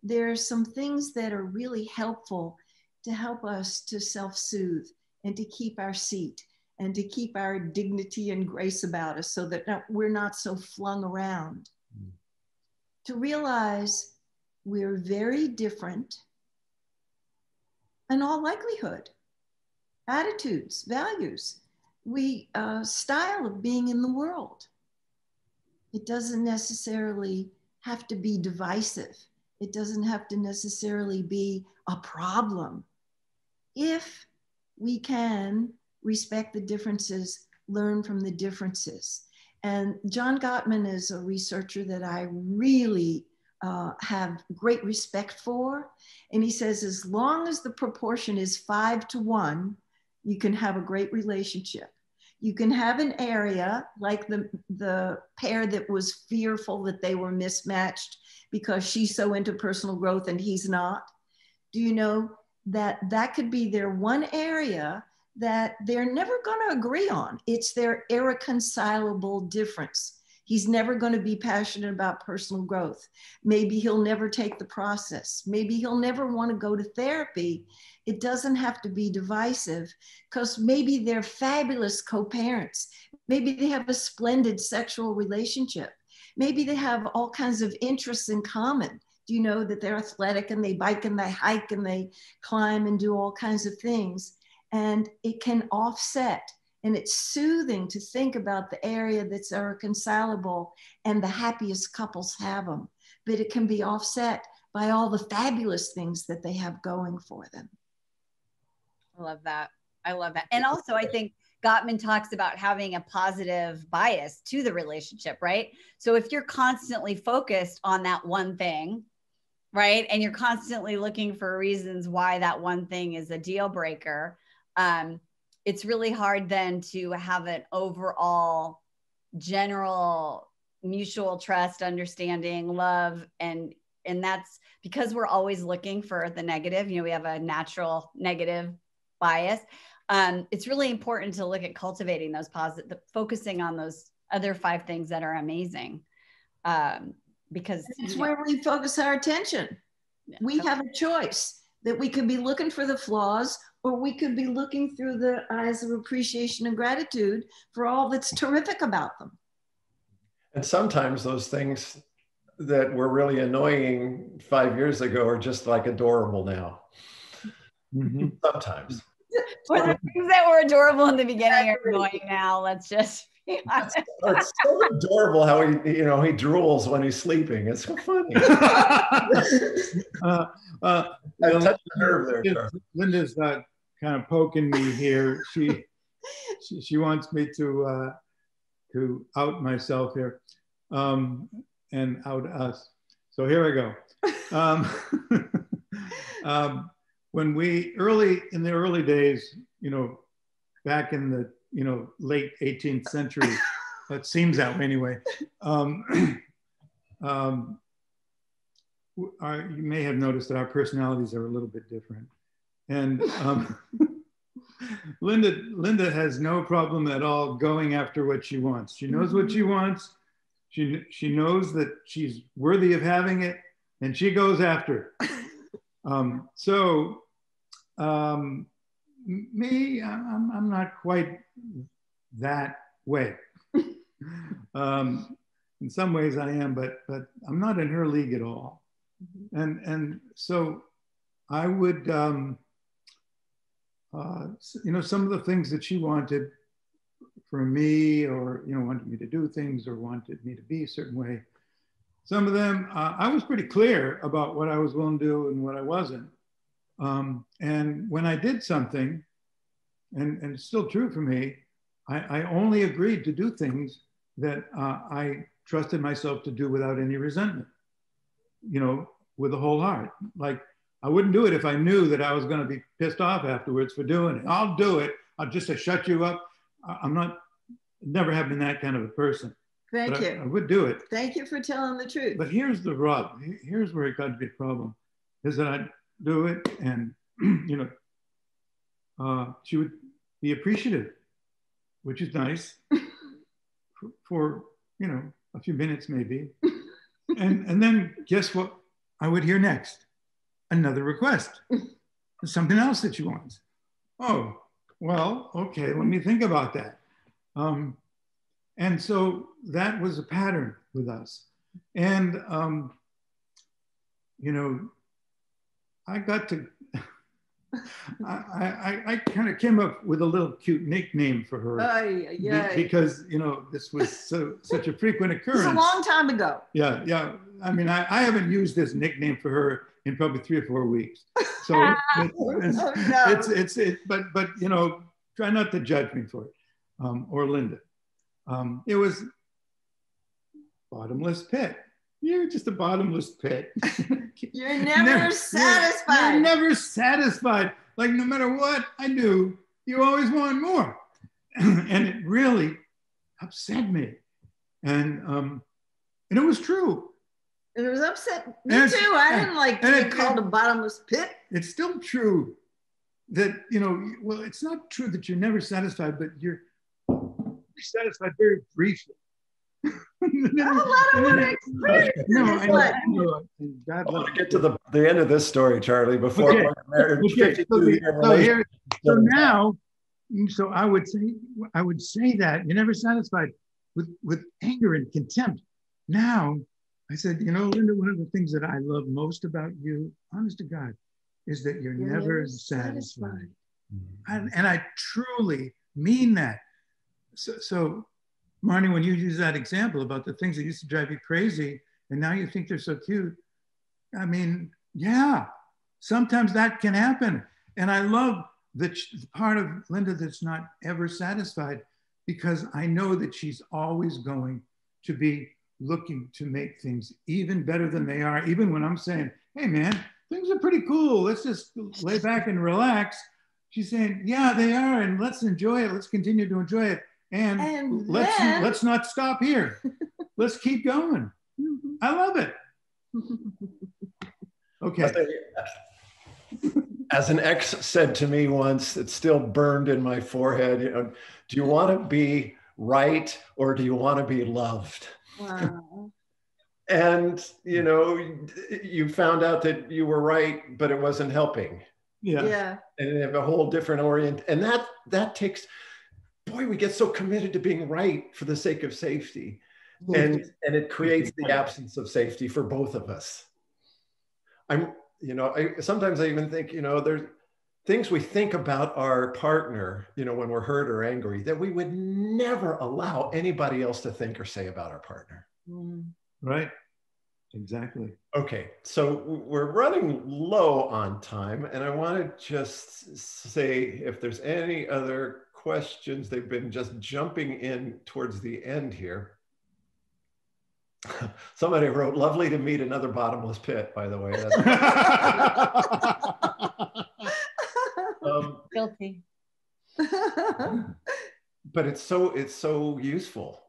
There are some things that are really helpful to help us to self-soothe and to keep our seat and to keep our dignity and grace about us, so that we're not so flung around. To realize we're very different, in all likelihood. Attitudes, values, style of being in the world. It doesn't necessarily have to be divisive. It doesn't have to necessarily be a problem. If we can respect the differences, learn from the differences. And John Gottman is a researcher that I really have great respect for. And he says, as long as the proportion is 5-to-1, you can have a great relationship. You can have an area like the pair that was fearful that they were mismatched because she's so into personal growth and he's not. Do you know that that could be their one area that they're never going to agree on? It's their irreconcilable difference. He's never going to be passionate about personal growth. Maybe he'll never take the process. Maybe he'll never want to go to therapy. It doesn't have to be divisive because maybe they're fabulous co-parents. Maybe they have a splendid sexual relationship. Maybe they have all kinds of interests in common. Do you know that they're athletic and they bike and they hike and they climb and do all kinds of things? And it can offset. And it's soothing to think about the area that's irreconcilable and the happiest couples have them. But it can be offset by all the fabulous things that they have going for them. I love that. I love that. And also, I think Gottman talks about having a positive bias to the relationship, right? So if you're constantly focused on that one thing, right, and you're constantly looking for reasons why that one thing is a deal breaker, it's really hard then to have an overall general mutual trust, understanding, love, and that's because we're always looking for the negative. You know, we have a natural negative bias. It's really important to look at cultivating those positive, focusing on those other 5 things that are amazing. Because it's where we focus our attention. Yeah. We have a choice that we could be looking for the flaws, or we could be looking through the eyes of appreciation and gratitude for all that's terrific about them. And sometimes those things that were really annoying 5 years ago are just like adorable now. Mm-hmm. Sometimes. Or the things that were adorable in the beginning are annoying now. Let's just be honest. It's so adorable how he drools when he's sleeping. It's so funny. I touched the nerve there. Linda's kind of poking me here. She wants me to out myself here, and out us. So here I go. When in the early days, back in the late 18th century, it seems that way anyway. You may have noticed that our personalities are a little bit different. And Linda has no problem at all going after what she wants. She knows what she wants. She knows that she's worthy of having it, and she goes after it. Me, I'm not quite that way. In some ways I am, but I'm not in her league at all. And so I would, some of the things that she wanted from me, or, wanted me to do things, or wanted me to be a certain way. Some of them, I was pretty clear about what I was willing to do and what I wasn't. And when I did something, and it's still true for me, I only agreed to do things that I trusted myself to do without any resentment, with a whole heart. Like, I wouldn't do it if I knew that I was going to be pissed off afterwards for doing it. I'll do it. I'll just to shut you up. Never have been that kind of a person. Thank you. I would do it. Thank you for telling the truth. But here's the rub. Here's where it got to be a problem, is that I'd do it, and she would be appreciative, which is nice for a few minutes maybe. And then guess what I would hear next? Another request. Something else that she wants. Oh, well, okay, let me think about that. And so that was a pattern with us. And, I got to I kind of came up with a little cute nickname for her because, you know, this was such a frequent occurrence. It was a long time ago. Yeah, yeah. I mean, I haven't used this nickname for her in probably 3 or 4 weeks. So but you know, try not to judge me for it, or Linda. It was bottomless pit. You're just a bottomless pit. You're never satisfied. You're never satisfied. Like, no matter what I do, you always want more. And it really upset me. And it was true. And it was upset me too. I didn't like being called a bottomless pit. It's still true that, you know, well, it's not true that you're never satisfied, but you're satisfied very briefly. I have a lot of what I experienced. I want to get to the end of this story, Charlie, before we're married. So now, so I would say that you're never satisfied with anger and contempt. Now, I said, you know, Linda, one of the things that I love most about you, honest to God, is that you're never satisfied. And I truly mean that. So Marnie, when you use that example about the things that used to drive you crazy, and now you think they're so cute, I mean, yeah, sometimes that can happen. And I love the part of Linda that's not ever satisfied, because I know that she's always going to be looking to make things even better than they are. Even when I'm saying, hey man, things are pretty cool, let's just lay back and relax. She's saying, yeah, they are, and let's enjoy it. Let's continue to enjoy it. And let's not stop here. Let's keep going. I love it. Okay. As an ex said to me once, it's still burned in my forehead, you know, do you want to be right or do you want to be loved? Wow. And, you know, you found out that you were right, but it wasn't helping. Yeah. And they have a whole different and that takes, boy, we get so committed to being right for the sake of safety. And it creates the absence of safety for both of us. Sometimes I even think, you know, there's things we think about our partner, you know, when we're hurt or angry, that we would never allow anybody else to think or say about our partner. Right. Exactly. Okay, so we're running low on time, and I want to just say if there's any other questions. They've been just jumping in towards the end here. Somebody wrote, lovely to meet another bottomless pit, by the way. Guilty. But it's so useful.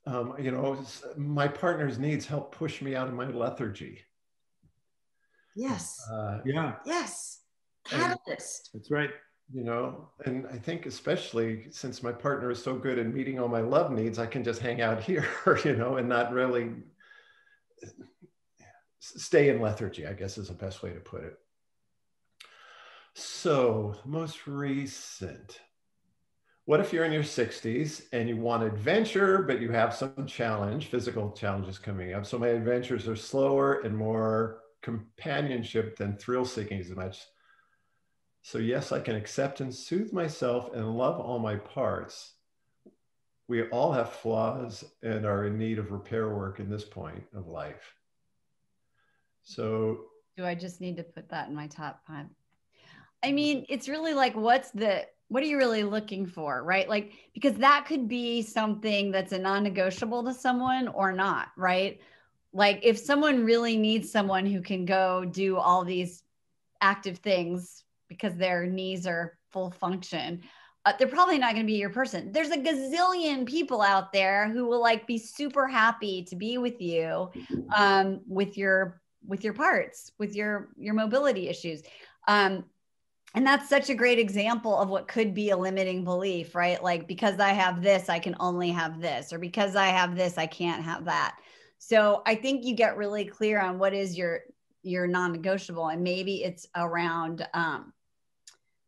You know, my partner's needs help push me out of my lethargy. Yes. Yes. Catalyst. That's right. You know, and I think especially since my partner is so good at meeting all my love needs, I can just hang out here, you know, and not really stay in lethargy, I guess is the best way to put it. So most recent, what if you're in your 60s and you want adventure, but you have some physical challenges coming up. So my adventures are slower and more companionship than thrill seeking as much. So yes, I can accept and soothe myself and love all my parts. We all have flaws and are in need of repair work in this point of life. So do I just need to put that in my top 5? I mean, it's really like, what are you really looking for, right? Like, because that could be something that's a non-negotiable to someone or not, right? Like if someone really needs someone who can go do all these active things because their knees are full function, they're probably not going to be your person. There's a gazillion people out there who will like be super happy to be with you, with your parts, with your mobility issues. And that's such a great example of what could be a limiting belief, right? Like, because I have this, I can only have this, or because I have this, I can't have that. So I think you get really clear on what is your non-negotiable, and maybe it's around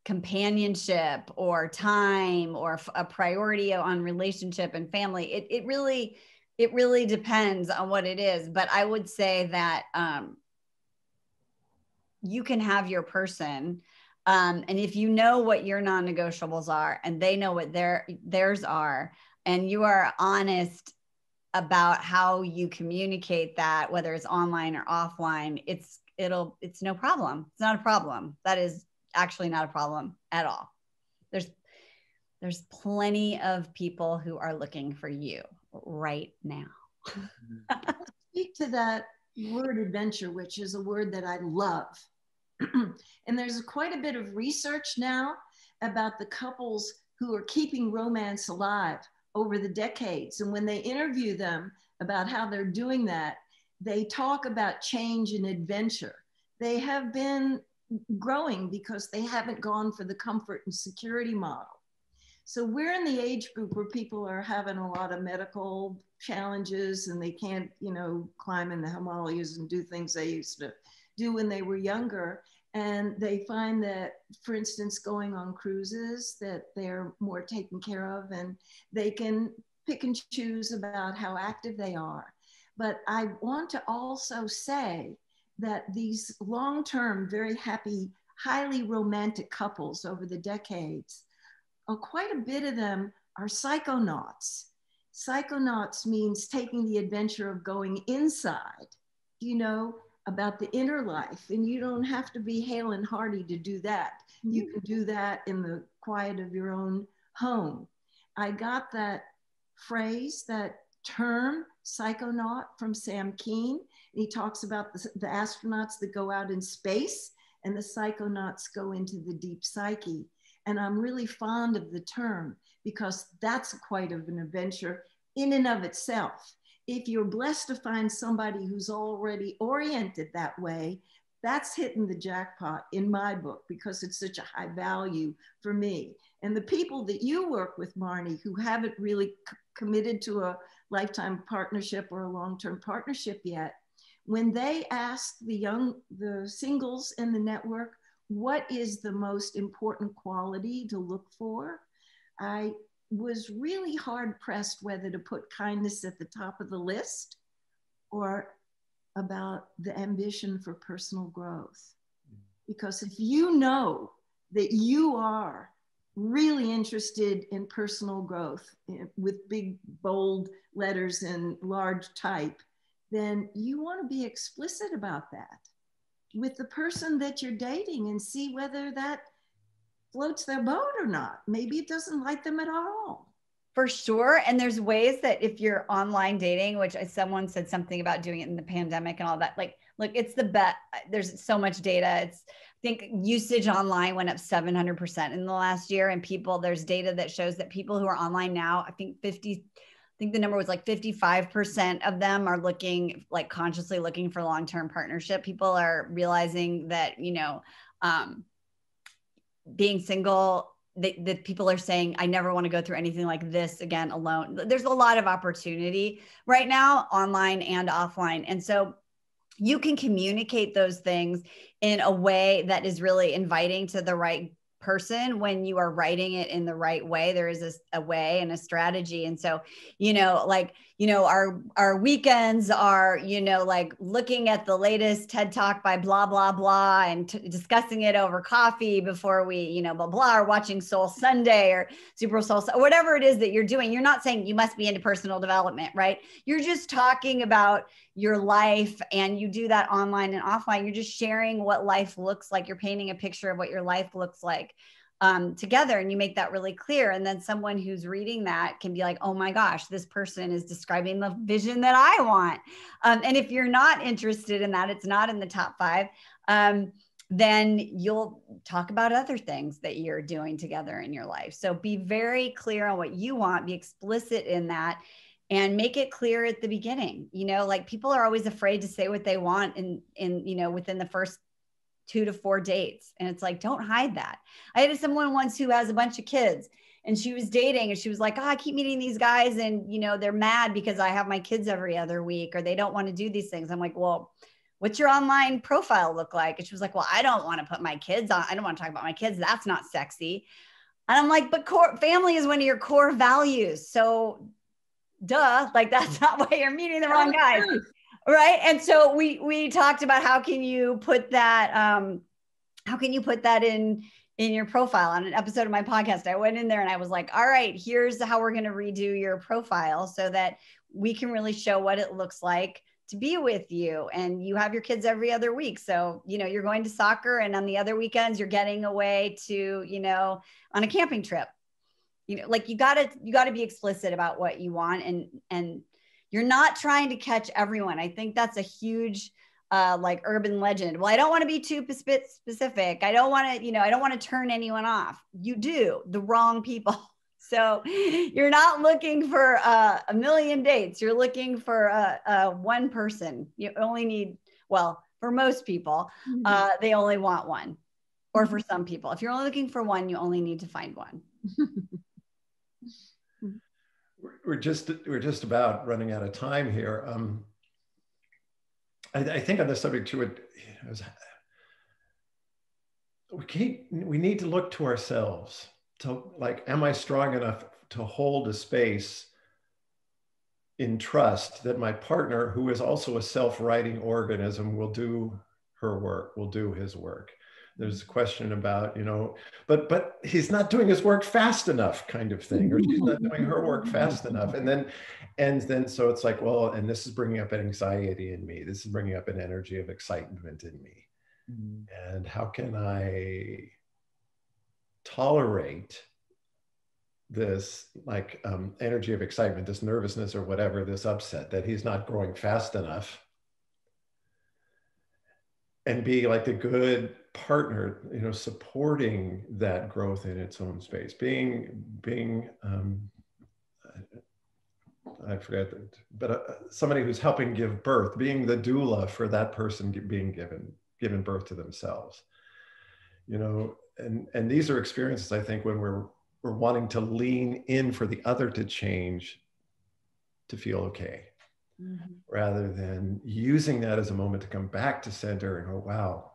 companionship or time or a priority on relationship and family. It really depends on what it is. But I would say that you can have your person. And if you know what your non-negotiables are and they know what theirs are, and you are honest about how you communicate that, whether it's online or offline, it's no problem. It's not a problem. That is actually not a problem at all. There's plenty of people who are looking for you right now. Speak to that word adventure, which is a word that I love. And there's quite a bit of research now about the couples who are keeping romance alive over the decades. And when they interview them about how they're doing that, they talk about change and adventure. They have been growing because they haven't gone for the comfort and security model. So we're in the age group where people are having a lot of medical challenges and they can't, climb in the Himalayas and do things they used to do when they were younger. And they find that, for instance, going on cruises, that they're more taken care of and they can pick and choose about how active they are. But I want to also say that these long-term, very happy, highly romantic couples over the decades, quite a bit of them are psychonauts. Psychonauts means taking the adventure of going inside, about the inner life. And you don't have to be hale and hearty to do that. You can do that in the quiet of your own home. I got that phrase, that term, psychonaut, from Sam Keen. He talks about the astronauts that go out in space and the psychonauts go into the deep psyche. And I'm really fond of the term because that's quite of an adventure in and of itself. If you're blessed to find somebody who's already oriented that way, that's hitting the jackpot in my book because it's such a high value for me. And the people that you work with, Marnie, who haven't really committed to a lifetime partnership or a long-term partnership yet, when they ask the singles in the network, what is the most important quality to look for? I was really hard pressed whether to put kindness at the top of the list or about the ambition for personal growth. Because if you know that you are really interested in personal growth with big, bold letters and large type, then you want to be explicit about that with the person that you're dating and see whether that floats their boat or not. Maybe it doesn't like them at all. For sure. And there's ways that if you're online dating, which someone said something about doing it in the pandemic and all that, like, look, it's the bet. There's so much data. I think usage online went up 700% in the last year. And there's data that shows that people who are online now, I think the number was like 55% of them are consciously looking for long-term partnership. People are realizing that, being single, that people are saying, I never want to go through anything like this again alone. There's a lot of opportunity right now, online and offline. And so you can communicate those things in a way that is really inviting to the right person when you are writing it in the right way. There is a way and a strategy. And so, our weekends are, looking at the latest TED Talk by blah, blah, blah, and discussing it over coffee before we, blah, blah, or watching Soul Sunday or Super Soul, whatever it is that you're doing. You're not saying you must be into personal development, right? You're just talking about your life, and you do that online and offline. You're just sharing what life looks like. You're painting a picture of what your life looks like together, and you make that really clear. And then someone who's reading that can be like, oh my gosh, this person is describing the vision that I want. And if you're not interested in that, it's not in the top 5, then you'll talk about other things that you're doing together in your life. So be very clear on what you want, be explicit in that, and make it clear at the beginning. People are always afraid to say what they want within the first 2 to 4 dates. And it's like, don't hide that. I had someone once who has a bunch of kids, and she was dating, and she was like, I keep meeting these guys, and they're mad because I have my kids every other week, or they don't want to do these things. I'm like, well, what's your online profile look like? And she was like, well, I don't want to put my kids on. I don't want to talk about my kids. That's not sexy. And I'm like, but family is one of your core values. So duh, that's not why you're meeting the wrong guys. Right. And so we talked about how can you put that how can you put that in your profile? On an episode of my podcast, I went in there and I was like, all right, here's how we're going to redo your profile so that we can really show what it looks like to be with you. And you have your kids every other week. So, you know, you're going to soccer, and on the other weekends, you're getting away to, you know, on a camping trip. You know, like you gotta be explicit about what you want, and you're not trying to catch everyone. I think that's a huge like urban legend. Well, I don't want to be too specific. I don't want to, you know, I don't want to turn anyone off. You do the wrong people. So you're not looking for a million dates. You're looking for one person. You only need, well, for most people, they only want one. Or for some people, if you're only looking for one, you only need to find one. We're just about running out of time here. I think on this subject too, we need to look to ourselves. To like, am I strong enough to hold a space in trust that my partner, who is also a self-writing organism, will do her work, will do his work? There's a question about, you know, but he's not doing his work fast enough, kind of thing, or she's not doing her work fast enough. And then so it's like, well, and this is bringing up an anxiety in me. This is bringing up an energy of excitement in me. And how can I tolerate this like energy of excitement, this nervousness or whatever, this upset that he's not growing fast enough, and be like the good partner, you know, supporting that growth in its own space, being I forget that, but somebody who's helping give birth, being the doula for that person being given birth to themselves, you know. And these are experiences, I think, when we're wanting to lean in for the other to change, to feel okay, rather than using that as a moment to come back to center and go, wow,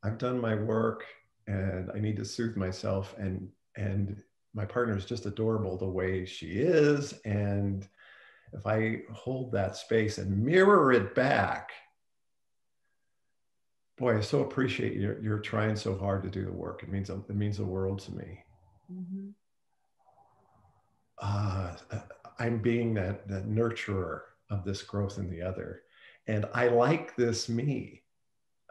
I've done my work and I need to soothe myself, and my partner is just adorable the way she is. And if I hold that space and mirror it back, boy, I so appreciate you're trying so hard to do the work. It means the world to me. I'm being that nurturer of this growth in the other. And I like this me.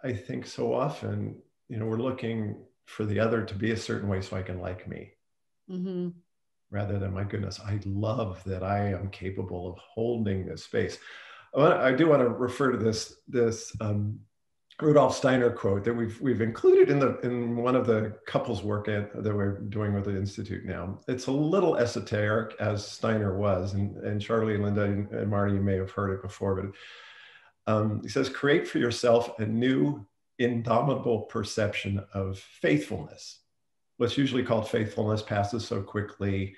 I think so often, you know, we're looking for the other to be a certain way so I can like me. Rather than, my goodness, I love that I am capable of holding this space. I do want to refer to this Rudolph Steiner quote that we've included in one of the couples work that we're doing with the Institute now. It's a little esoteric, as Steiner was, and Charlie, Linda, and Marty, you may have heard it before, but he says, create for yourself a new indomitable perception of faithfulness. What's usually called faithfulness passes so quickly.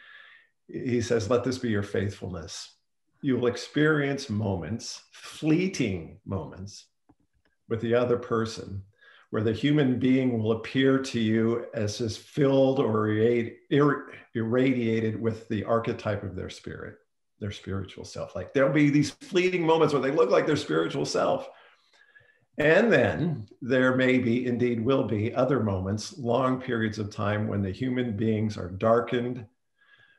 He says, let this be your faithfulness. You will experience moments, fleeting moments, with the other person, where the human being will appear to you as just filled or irradiated with the archetype of their spirit, their spiritual self. Like there'll be these fleeting moments where they look like their spiritual self. And then there may be, indeed will be, other moments, long periods of time when the human beings are darkened,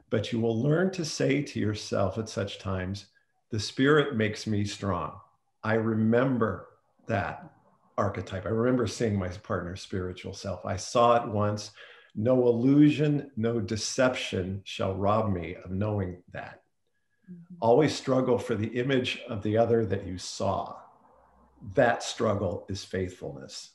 but you will learn to say to yourself at such times, the spirit makes me strong. I remember that archetype. I remember seeing my partner's spiritual self. I saw it once. No illusion, no deception shall rob me of knowing that. Always struggle for the image of the other that you saw. That struggle is faithfulness.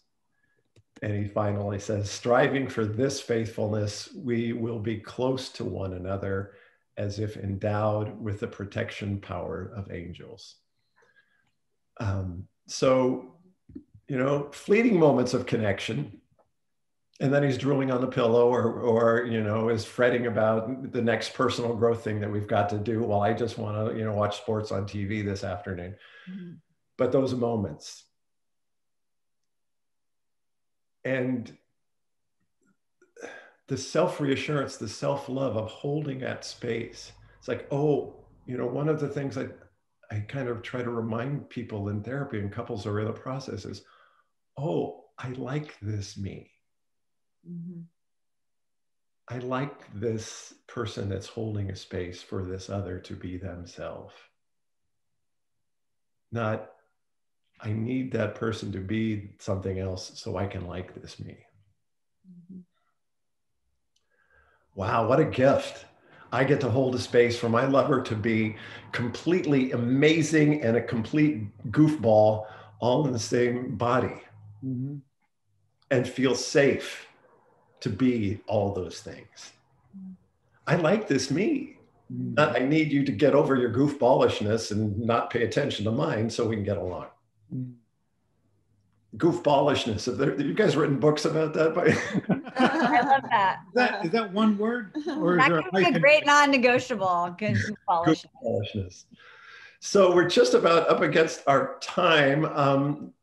And he finally says, striving for this faithfulness, we will be close to one another as if endowed with the protection power of angels. So, you know, fleeting moments of connection, and then he's drooling on the pillow or you know, is fretting about the next personal growth thing that we've got to do. Well, I just want to, you know, watch sports on TV this afternoon. But those moments. And the self-reassurance, the self-love of holding that space. It's like, oh, you know, one of the things I kind of try to remind people in therapy and couples are in the process is, oh, I like this me. Mm-hmm. I like this person that's holding a space for this other to be themselves. Not, I need that person to be something else so I can like this me. Mm-hmm. Wow, what a gift. I get to hold a space for my lover to be completely amazing and a complete goofball all in the same body, Mm-hmm. and feel safe to be all those things. I like this me. Mm-hmm. I need you to get over your goofballishness and not pay attention to mine so we can get along. Mm-hmm. Goofballishness. Have you guys written books about that? I love that. Is that one word? Or is That there a could be a hyphen? great non-negotiable. Good polish. Goofballishness. So we're just about up against our time.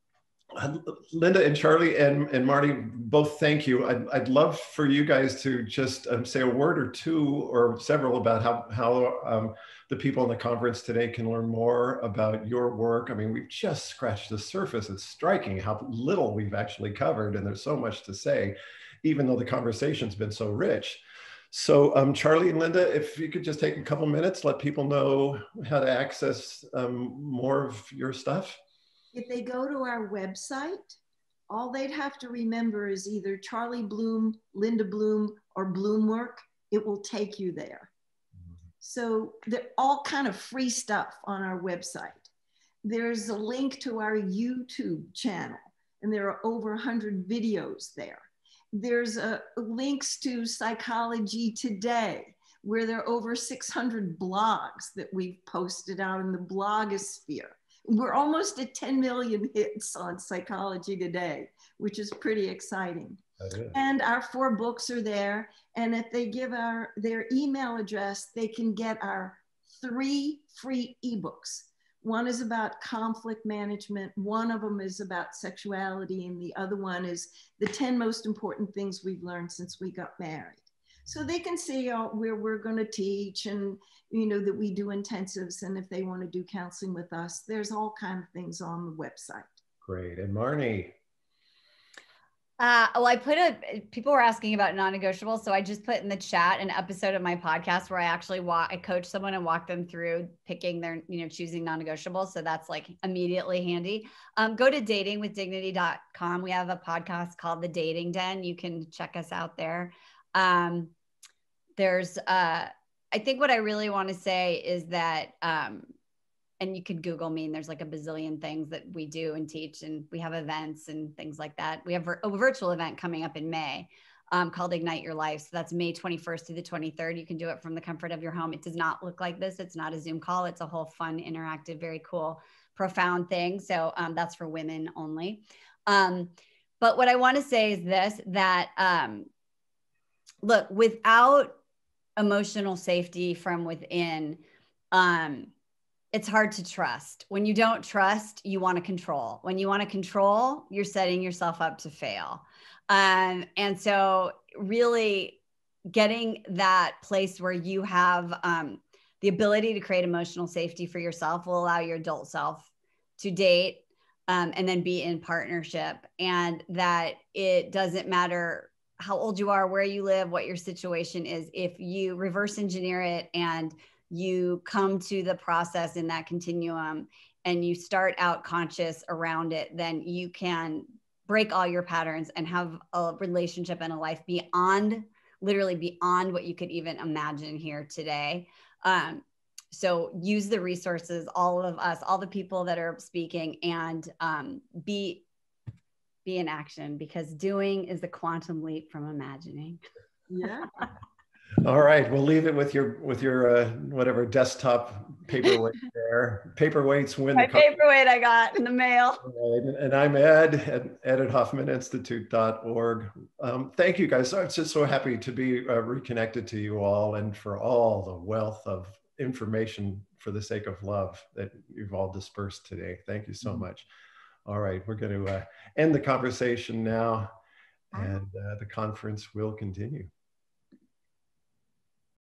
Linda and Charlie and Marty, both thank you. I'd love for you guys to just say a word or two or several about how the people in the conference today can learn more about your work. I mean, we've just scratched the surface. It's striking how little we've actually covered, and there's so much to say, even though the conversation's been so rich. So Charlie and Linda, if you could just take a couple minutes, let people know how to access more of your stuff. If they go to our website, all they'd have to remember is either Charlie Bloom, Linda Bloom, or Bloomwork. It will take you there. So they're all kind of free stuff on our website. There's a link to our YouTube channel, and there are over 100 videos there. There's links to Psychology Today, where there are over 600 blogs that we've posted out in the blogosphere. We're almost at 10 million hits on Psychology Today, which is pretty exciting. And our 4 books are there. And if they give their email address, they can get our 3 free ebooks. One is about conflict management. One of them is about sexuality. And the other one is the 10 most important things we've learned since we got married. So they can see where we're going to teach, and that we do intensives, and if they want to do counseling with us, there's all kinds of things on the website. Great. And Marnie? Well, people were asking about non-negotiables, so I just put in the chat an episode of my podcast where I actually I coach someone and walk them through picking their, choosing non-negotiables. So that's like immediately handy. Go to datingwithdignity.com. We have a podcast called The Dating Den. You can check us out there. I think what I really want to say is that, and you could Google me, and there's like a bazillion things that we do and teach, and we have events and things like that. We have a virtual event coming up in May called Ignite Your Life. So that's May 21st to the 23rd. You can do it from the comfort of your home. It does not look like this. It's not a Zoom call. It's a whole fun, interactive, very cool, profound thing. So that's for women only. But what I want to say is this, that look, without emotional safety from within, it's hard to trust. When you don't trust, you want to control. When you want to control, you're setting yourself up to fail. And so really getting that place where you have the ability to create emotional safety for yourself will allow your adult self to date and then be in partnership. And that it doesn't matter how old you are, where you live, what your situation is. If you reverse engineer it and you come to the process in that continuum and you start out conscious around it, then you can break all your patterns and have a relationship and a life literally beyond what you could even imagine here today. So use the resources, all of us, all the people that are speaking, and be in action, because doing is the quantum leap from imagining. Yeah. All right, we'll leave it with your whatever desktop paperweight there. Paperweights win. My paperweight I got in the mail. Right. And I'm Ed at hoffmaninstitute.org. Thank you guys. I'm just so happy to be reconnected to you all, and for all the wealth of information for the sake of love that you've all dispersed today. Thank you so much. All right, we're going to end the conversation now, and the conference will continue.